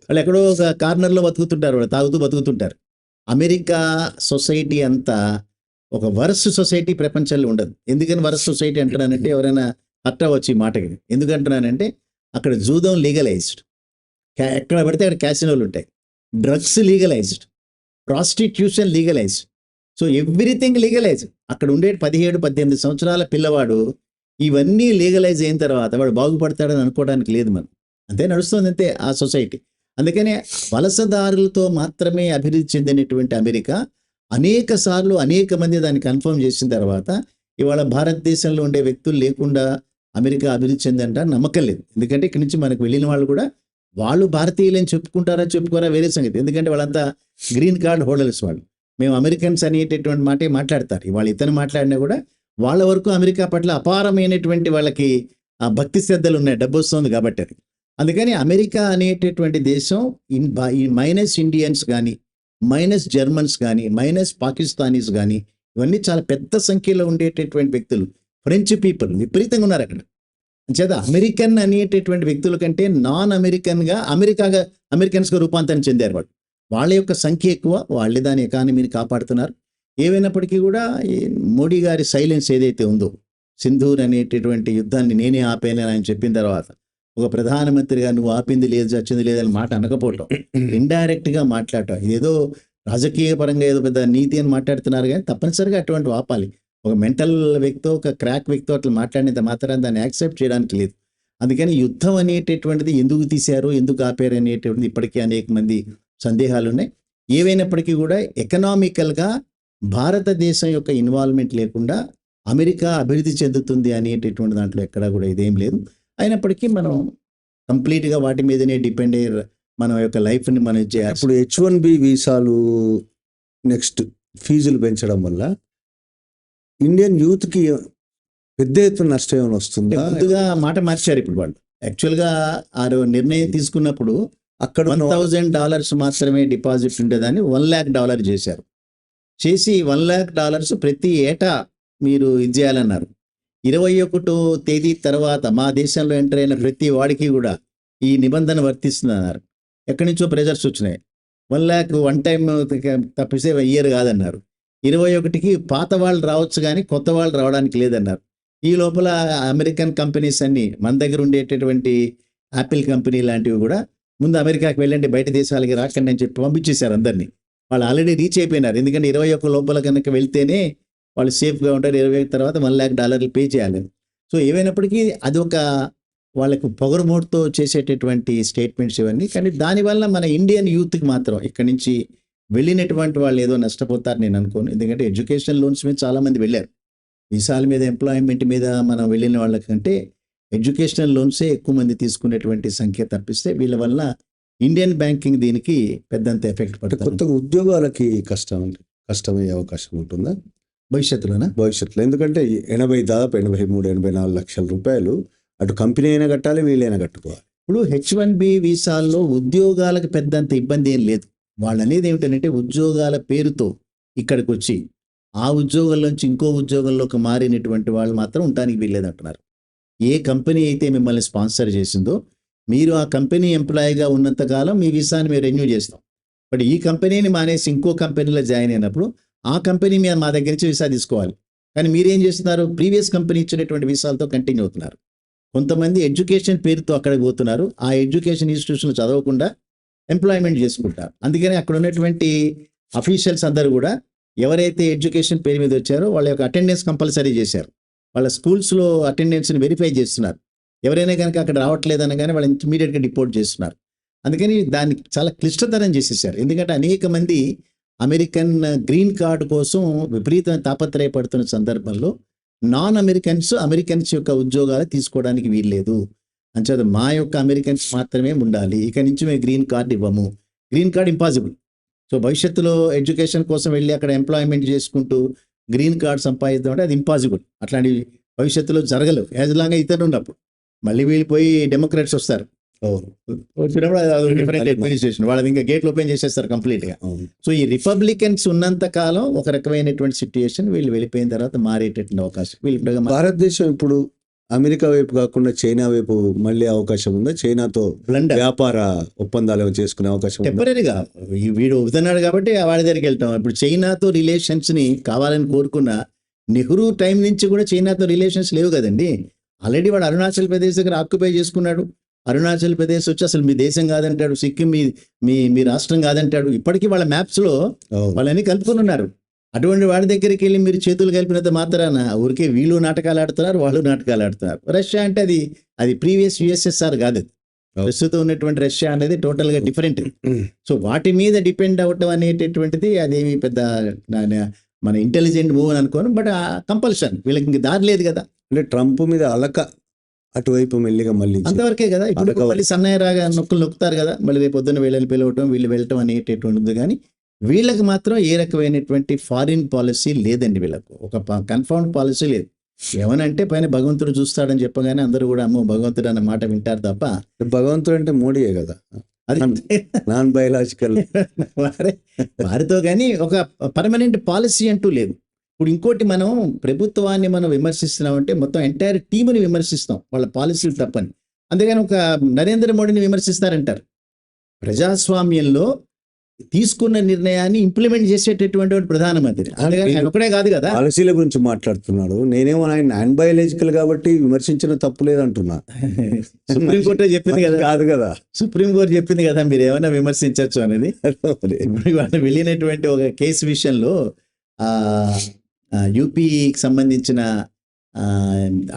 వాళ్ళు ఎక్కడో ఒక కార్నర్లో బతుకుతుంటారు, వాళ్ళు తాగుతూ బతుకుతుంటారు. అమెరికా సొసైటీ అంతా ఒక వరస్ట్ సొసైటీ ప్రపంచంలో ఉండదు. ఎందుకని వరస్ట్ సొసైటీ అంటున్నానంటే, ఎవరైనా హర్ట్ అవ్వచ్చు ఈ మాటకి. ఎందుకంటున్నానంటే అక్కడ జూదం లీగలైజ్డ్, ఎక్కడ పడితే అక్కడ క్యాసినోలు ఉంటాయి, drugs legalised, prostitution legalised. So everything legalise. అక్కడ ఉండే 17-18 సంవత్సరాల పిల్లవాడు ఇవన్నీ లీగలైజ్ అయిన తర్వాత వాడు బాగుపడతాడని అనుకోవడానికి లేదు. మనం అంతే నడుస్తుంది, అంతే ఆ సొసైటీ. అందుకనే వలసదారులతో మాత్రమే అభివృద్ధి చెందినటువంటి అమెరికా అనేక సార్లు అనేక మంది దాన్ని కన్ఫర్మ్ చేసిన తర్వాత ఇవాళ భారతదేశంలో ఉండే వ్యక్తులు లేకుండా అమెరికా అభివృద్ధి చెందంట నమ్మకం లేదు. ఎందుకంటే ఇక్కడి నుంచి మనకు వెళ్ళిన వాళ్ళు కూడా వాళ్ళు భారతీయులని చెప్పుకుంటారా చెప్పుకోరా వేరే సంగతి. ఎందుకంటే వాళ్ళంతా గ్రీన్ కార్డ్ హోల్డర్స్. వాళ్ళు మేము అమెరికన్స్ అనేటటువంటి మాటే మాట్లాడతారు. ఇవాళ ఇతను మాట్లాడినా కూడా వాళ్ళ వరకు అమెరికా పట్ల అపారమైనటువంటి వాళ్ళకి ఆ భక్తి శ్రద్ధలు ఉన్నాయి, డబ్బు వస్తుంది కాబట్టి. అది అందుకని అమెరికా అనేటటువంటి దేశం ఈ మైనస్ ఇండియన్స్ కానీ, మైనస్ జర్మన్స్ కానీ, మైనస్ పాకిస్తానీస్ కానీ, ఇవన్నీ చాలా పెద్ద సంఖ్యలో ఉండేటటువంటి వ్యక్తులు. ఫ్రెంచ్ పీపుల్ విపరీతంగా ఉన్నారు అక్కడ. అంచేత అమెరికన్ అనేటటువంటి వ్యక్తుల కంటే నాన్ అమెరికన్గా అమెరికన్స్గా రూపాంతరం చెందారు వాళ్ళు. వాళ్ళ యొక్క సంఖ్య ఎక్కువ, వాళ్ళే దాని ఎకానమీని కాపాడుతున్నారు. ఏవైనప్పటికీ కూడా ఈ మోడీ గారి సైలెన్స్ ఏదైతే ఉందో, సింధూర్ అనేటటువంటి యుద్ధాన్ని నేనే ఆపేనని ఆయన చెప్పిన తర్వాత ఒక ప్రధానమంత్రిగా నువ్వు ఆపింది లేదు, చచ్చింది లేదని మాట అనకపోవటం, ఇండైరెక్ట్గా మాట్లాడటం, ఇదేదో రాజకీయ పరంగా ఏదో పెద్ద నీతి అని మాట్లాడుతున్నారు కానీ తప్పనిసరిగా అటువంటి ఆపాలి. ఒక మెంటల్ వ్యక్తో, ఒక క్రాక్ వ్యక్తో అట్లా మాట్లాడినంత మాత్రం దాన్ని యాక్సెప్ట్ చేయడానికి లేదు. అందుకని యుద్ధం అనేటటువంటిది ఎందుకు తీశారు, ఎందుకు ఆపారు అనేటువంటిది ఇప్పటికీ అనేక మంది సందేహాలు ఉన్నాయి. ఏవైనప్పటికీ కూడా ఎకనామికల్గా భారతదేశం యొక్క ఇన్వాల్వ్మెంట్ లేకుండా అమెరికా అభివృద్ధి చెందుతుంది అనేటటువంటి దాంట్లో ఎక్కడా కూడా ఇదేం లేదు. అయినప్పటికీ మనం కంప్లీట్గా వాటి మీదనే డిపెండ్ అయ్యే మన యొక్క లైఫ్ని మనం చేయాలి. ఇప్పుడు H1B వీసాలు నెక్స్ట్ ఫీజులు పెంచడం వల్ల ఇండియన్ యూత్కి పెద్ద ఎత్తున నష్టం ఏమైనా వస్తుందా? ముందుగా మాట మార్చారు ఇప్పుడు వాళ్ళు. యాక్చువల్గా ఆ నిర్ణయం తీసుకున్నప్పుడు అక్కడ $1,000 మాత్రమే డిపాజిట్ ఉండేదాన్ని $1 lakh చేశారు. చేసి $1 lakh ప్రతి ఏటా మీరు ఇది చేయాలన్నారు. 21వ తేదీ తర్వాత మా దేశంలో ఎంటర్ అయిన ప్రతి వాడికి కూడా ఈ నిబంధన వర్తిస్తుంది అన్నారు. ఎక్కడి నుంచో ప్రెజర్స్ వచ్చినాయి. 1 lakh వన్ టైం తప్పిస్తే ఇయర్ కాదన్నారు. 21కి పాత వాళ్ళు రావచ్చు కానీ కొత్త వాళ్ళు రావడానికి లేదన్నారు. ఈ లోపల అమెరికన్ కంపెనీస్ అన్నీ మన దగ్గర ఉండేటటువంటి యాపిల్ కంపెనీ లాంటివి కూడా ముందు అమెరికాకి వెళ్ళండి, బయట దేశాలకి రాకండి అని చెప్పి పంపించేశారు అందరినీ. వాళ్ళు ఆల్రెడీ రీచ్ అయిపోయినారు. ఎందుకంటే 21 లోపల కనుక వెళ్తేనే వాళ్ళు సేఫ్గా ఉంటారు. 20 తర్వాత $1 lakh పే చేయాలి. సో ఏమైనప్పటికీ అది ఒక వాళ్ళకు పొగరుమోటుతో చేసేటటువంటి స్టేట్మెంట్స్ ఇవన్నీ. కానీ దానివల్ల మన ఇండియన్ యూత్కి మాత్రం ఇక్కడి నుంచి వెళ్ళినటువంటి వాళ్ళు ఏదో నష్టపోతారు నేను అనుకోను. ఎందుకంటే ఎడ్యుకేషన్ లోన్స్ మీద చాలామంది వెళ్ళారు. వీసాల మీద, ఎంప్లాయ్మెంట్ మీద మనం వెళ్ళిన వాళ్ళకంటే ఎడ్యుకేషనల్ లోన్సే ఎక్కువ మంది తీసుకునేటువంటి సంఖ్య తప్పిస్తే వీళ్ళ వల్ల ఇండియన్ బ్యాంకింగ్ దీనికి పెద్దంత ఎఫెక్ట్ పడుతుంది. కొత్తగా ఉద్యోగాలకి కష్టమయ్యే అవకాశం ఉంటుందా భవిష్యత్తులో? ఎందుకంటే దాదాపు 83-84 లక్షల రూపాయలు అటు కంపెనీ అయినా కట్టాలి, వీళ్ళైనా కట్టుకోవాలి. ఇప్పుడు H1B వీసాల్లో ఉద్యోగాలకు పెద్దంత ఇబ్బంది ఏం లేదు. వాళ్ళు అనేది ఏమిటంటే ఉద్యోగాల పేరుతో ఇక్కడికి వచ్చి ఆ ఉద్యోగంలోంచి ఇంకో ఉద్యోగంలోకి మారినటువంటి వాళ్ళు మాత్రం ఉండడానికి వీల్లేదు అంటున్నారు. ఏ కంపెనీ అయితే మిమ్మల్ని స్పాన్సర్ చేసిందో మీరు ఆ కంపెనీ ఎంప్లాయీగా ఉన్నంతకాలం మీ వీసాని మేము రెన్యూ చేస్తాం. బట్ ఈ కంపెనీని మానేసి ఇంకో కంపెనీలో జాయిన్ అయినప్పుడు ఆ కంపెనీ మీద మా దగ్గర నుంచి వీసా తీసుకోవాలి. కానీ మీరేం చేస్తున్నారు, ప్రీవియస్ కంపెనీ ఇచ్చినటువంటి వీసాలతో కంటిన్యూ అవుతున్నారు. కొంతమంది ఎడ్యుకేషన్ పేరుతో అక్కడికి పోతున్నారు, ఆ ఎడ్యుకేషన్ ఇన్స్టిట్యూషన్ చదవకుండా ఎంప్లాయ్మెంట్ చేసుకుంటారు. అందుకని అక్కడ ఉన్నటువంటి అఫీషియల్స్ అందరూ కూడా ఎవరైతే ఎడ్యుకేషన్ పేరు మీద వచ్చారో వాళ్ళ యొక్క అటెండెన్స్ కంపల్సరీ చేశారు. వాళ్ళ స్కూల్స్లో అటెండెన్స్ని వెరిఫై చేస్తున్నారు. ఎవరైనా కనుక అక్కడ రావట్లేదనగానే వాళ్ళు ఇమీడియట్గా డిపోర్ట్ చేస్తున్నారు. అందుకని దాన్ని చాలా క్లిష్టతరం చేసేసారు. ఎందుకంటే అనేక మంది అమెరికన్ గ్రీన్ కార్డు కోసం విపరీతమైన తాపత్రయపడుతున్న సందర్భంలో నాన్ అమెరికన్స్ యొక్క ఉద్యోగాలు తీసుకోవడానికి వీల్లేదు. అంచేత మా యొక్క అమెరికన్స్ మాత్రమే ఉండాలి, ఇక నుంచి మేము గ్రీన్ కార్డు ఇవ్వము. Green card impossible. సో భవిష్యత్తులో ఎడ్యుకేషన్ కోసం వెళ్ళి అక్కడ ఎంప్లాయ్మెంట్ చేసుకుంటూ గ్రీన్ కార్డ్ సంపాదిద్దాం అంటే అది ఇంపాసిబుల్. అట్లాంటివి భవిష్యత్తులో జరగలేవు. యాజ్ లాంగ్ ఇతను ఉన్నప్పుడు మళ్ళీ వీళ్ళిపోయి డెమోక్రాట్స్ వస్తారు. వచ్చినప్పుడు అది డిఫరెంట్ అడ్మినిస్ట్రేషన్, వాళ్ళది ఇంకా గేట్లు ఓపెన్ చేసేస్తారు కంప్లీట్గా. సో ఈ రిపబ్లికన్స్ ఉన్నంత కాలం ఒక రకమైనటువంటి సిచ్యుయేషన్, వీళ్ళు వెళ్ళిపోయిన తర్వాత మారేటటువంటి అవకాశం వీళ్ళు. భారతదేశం ఇప్పుడు అమెరికా వైపు కాకుండా చైనా వైపు మళ్ళీ అవకాశం ఉందా? చైనాతో వ్యాపార ఒప్పందాలు చేసుకునే అవకాశం టెంపరీగా వీడు వద్దన్నాడు కాబట్టి వాడి దగ్గరికి వెళ్తాం. ఇప్పుడు చైనాతో రిలేషన్స్ని కావాలని కోరుకున్న నెహ్రూ టైం నుంచి కూడా చైనాతో రిలేషన్స్ లేవు కదండి. ఆల్రెడీ వాడు అరుణాచల్ ప్రదేశ్ దగ్గర ఆక్యుపై చేసుకున్నాడు. అరుణాచల్ ప్రదేశ్ వచ్చి అసలు మీ దేశం కాదంటాడు, సిక్కిం మీ రాష్ట్రం కాదంటాడు. ఇప్పటికీ వాళ్ళ మ్యాప్స్లో వాళ్ళని కలుపుకొని ఉన్నారు. అటువంటి వాడి దగ్గరికి వెళ్ళి మీరు చేతులు కలిపినంత మాత్రాన ఊరికే వీళ్ళు నాటకాలు ఆడుతున్నారు, వాళ్ళు నాటకాలు ఆడుతున్నారు. రష్యా అంటే అది ప్రీవియస్ USSR కాదు. ప్రస్తుతం ఉన్నటువంటి రష్యా అనేది టోటల్గా డిఫరెంట్. సో వాటి మీద డిపెండ్ అవ్వటం అనేటటువంటిది అదేమి పెద్ద మన ఇంటెలిజెంట్ మూవ్ అని అనుకోను. బట్ కంపల్షన్, వీళ్ళకి ఇంక దారి లేదు కదా. అంటే ట్రంప్ మీద అలక అటువైపు మెల్లిగా మళ్ళీ అంతవరకే కదా. ఇప్పుడు మళ్ళీ సన్నయ్య రాగా నొక్కుతారు కదా, మళ్ళీ రేపు పొద్దున్న వీళ్ళని పిలవటం వీళ్ళు వెళ్ళటం అనేటటువంటిది. కానీ వీళ్ళకి మాత్రం ఏ రకమైనటువంటి ఫారిన్ పాలసీ లేదండి. వీళ్ళకు ఒక కన్ఫర్మ్డ్ పాలసీ లేదు. ఏమనంటే పైన భగవంతుడు చూస్తాడని చెప్పగానే అందరూ కూడా అమ్మో భగవంతుడు అన్న మాట వింటారు తప్ప, భగవంతుడు అంటే మోడీయే కదా, అది నాన్ బయలాజికల్ వారితో కానీ ఒక పర్మనెంట్ పాలసీ అంటూ లేదు. ఇప్పుడు ఇంకోటి, మనం ప్రభుత్వాన్ని మనం విమర్శిస్తున్నామంటే మొత్తం ఎంటైర్ టీముని విమర్శిస్తాం, వాళ్ళ పాలసీలు తప్పని. అందుకని ఒక నరేంద్ర మోడీని విమర్శిస్తారంటారు. ప్రజాస్వామ్యంలో తీసుకున్న నిర్ణయాన్ని ఇంప్లిమెంట్ చేసేటటువంటి ప్రధానమంత్రి. అందుకని ఒకటే కాదు కదా, పాలసీల గురించి మాట్లాడుతున్నాడు. నేనేమో ఆయన నాన్ బయాలజికల్ కాబట్టి విమర్శించిన తప్పు లేదంటున్నా. సుప్రీంకోర్టే చెప్పింది కదా, కాదు కదా, సుప్రీంకోర్టు చెప్పింది కదా మీరు ఏమైనా విమర్శించవచ్చు అనేది. వాళ్ళు వెళ్ళినటువంటి ఒక కేసు విషయంలో యూపీకి సంబంధించిన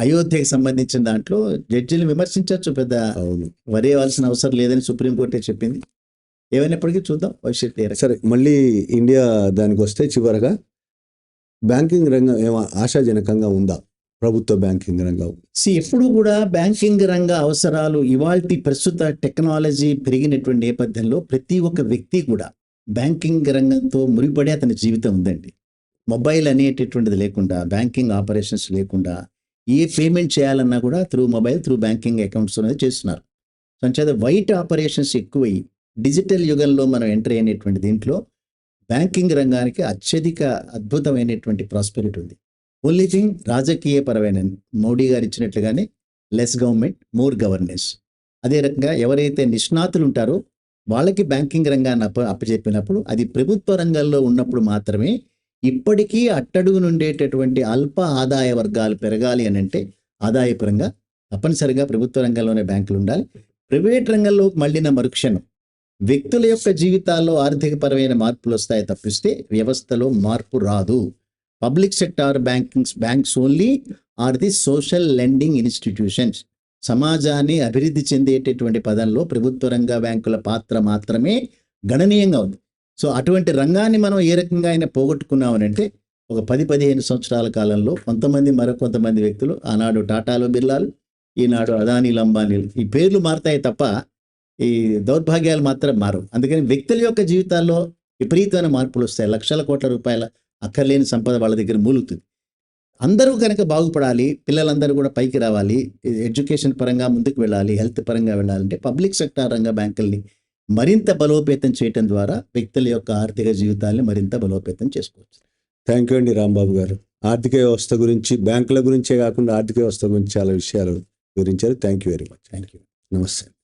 అయోధ్యకి సంబంధించిన దాంట్లో జడ్జిని విమర్శించవచ్చు, పెద్ద వరేయవలసిన అవసరం లేదని సుప్రీంకోర్టే చెప్పింది. ఏమైనప్పటికీ చూద్దాం భవిష్యత్తు. సరే, మళ్ళీ ఇండియా దానికి వస్తే చివరగా బ్యాంకింగ్ రంగం ఏమో ఆశాజనకంగా ఉందా? ప్రభుత్వ బ్యాంకింగ్ రంగం ఎప్పుడు కూడా బ్యాంకింగ్ రంగ అవసరాలు ఇవాల్టి ప్రస్తుత టెక్నాలజీ పెరిగినటువంటి నేపథ్యంలో ప్రతి ఒక్క వ్యక్తి కూడా బ్యాంకింగ్ రంగంతో ముడిపడి అతని జీవితం ఉందండి. మొబైల్ అనేటటువంటిది లేకుండా, బ్యాంకింగ్ ఆపరేషన్స్ లేకుండా ఏ పేమెంట్ చేయాలన్నా కూడా through mobile, through banking accounts అనేది చేస్తున్నారు. సో అంచేత వైట్ ఆపరేషన్స్ ఎక్కువై డిజిటల్ యుగంలో మనం ఎంటర్ అయినటువంటి దీంట్లో బ్యాంకింగ్ రంగానికి అత్యధిక అద్భుతమైనటువంటి ప్రాస్పెరిటీ ఉంది. ఓన్లీ థింగ్ రాజకీయ పరమైన మోడీ గారు ఇచ్చినట్లుగానే లెస్ గవర్నమెంట్ మోర్ గవర్నెన్స్. అదే రకంగా ఎవరైతే నిష్ణాతులు ఉంటారో వాళ్ళకి బ్యాంకింగ్ రంగాన్ని అప్పచెప్పినప్పుడు అది ప్రభుత్వ రంగంలో ఉన్నప్పుడు మాత్రమే ఇప్పటికీ అట్టడుగు నుండేటటువంటి అల్ప ఆదాయ వర్గాలు పెరగాలి అని అంటే ఆదాయపరంగా తప్పనిసరిగా ప్రభుత్వ రంగంలోనే బ్యాంకులు ఉండాలి. ప్రైవేట్ రంగంలో మళ్ళిన మరుక్షణం వ్యక్తుల యొక్క జీవితాల్లో ఆర్థికపరమైన మార్పులు వస్తాయి తప్పిస్తే వ్యవస్థలో మార్పు రాదు. Public sector banks only are the social lending institutions. సమాజాన్ని అభివృద్ధి చెందేటటువంటి పదంలో ప్రభుత్వ రంగ బ్యాంకుల పాత్ర మాత్రమే గణనీయంగా ఉంది. సో అటువంటి రంగాన్ని మనం ఏ రకంగా అయినా పోగొట్టుకున్నామనంటే ఒక 10-15 సంవత్సరాల కాలంలో మరికొంతమంది వ్యక్తులు, ఆనాడు టాటాలు బిర్లాలు, ఈనాడు అదానీలు అంబానీలు, ఈ పేర్లు మారుతాయి తప్ప ఈ దౌర్భాగ్యాలు మాత్రం మారవు. అందుకని వ్యక్తుల యొక్క జీవితాల్లో విపరీతమైన మార్పులు వస్తాయి. లక్షల కోట్ల రూపాయల అక్కర్లేని సంపద వాళ్ళ దగ్గర మూలుగుతుంది. అందరూ కనుక బాగుపడాలి, పిల్లలందరూ కూడా పైకి రావాలి, ఎడ్యుకేషన్ పరంగా ముందుకు వెళ్ళాలి, హెల్త్ పరంగా వెళ్ళాలంటే పబ్లిక్ సెక్టార్ రంగ బ్యాంకుల్ని మరింత బలోపేతం చేయటం ద్వారా వ్యక్తుల యొక్క ఆర్థిక జీవితాన్ని మరింత బలోపేతం చేసుకోవచ్చు. థ్యాంక్ యూ అండి రాంబాబు గారు. ఆర్థిక వ్యవస్థ గురించి, బ్యాంకుల గురించే కాకుండా ఆర్థిక వ్యవస్థ గురించి చాలా విషయాలు వివరించారు. Thank you very much. Thank you. నమస్తే.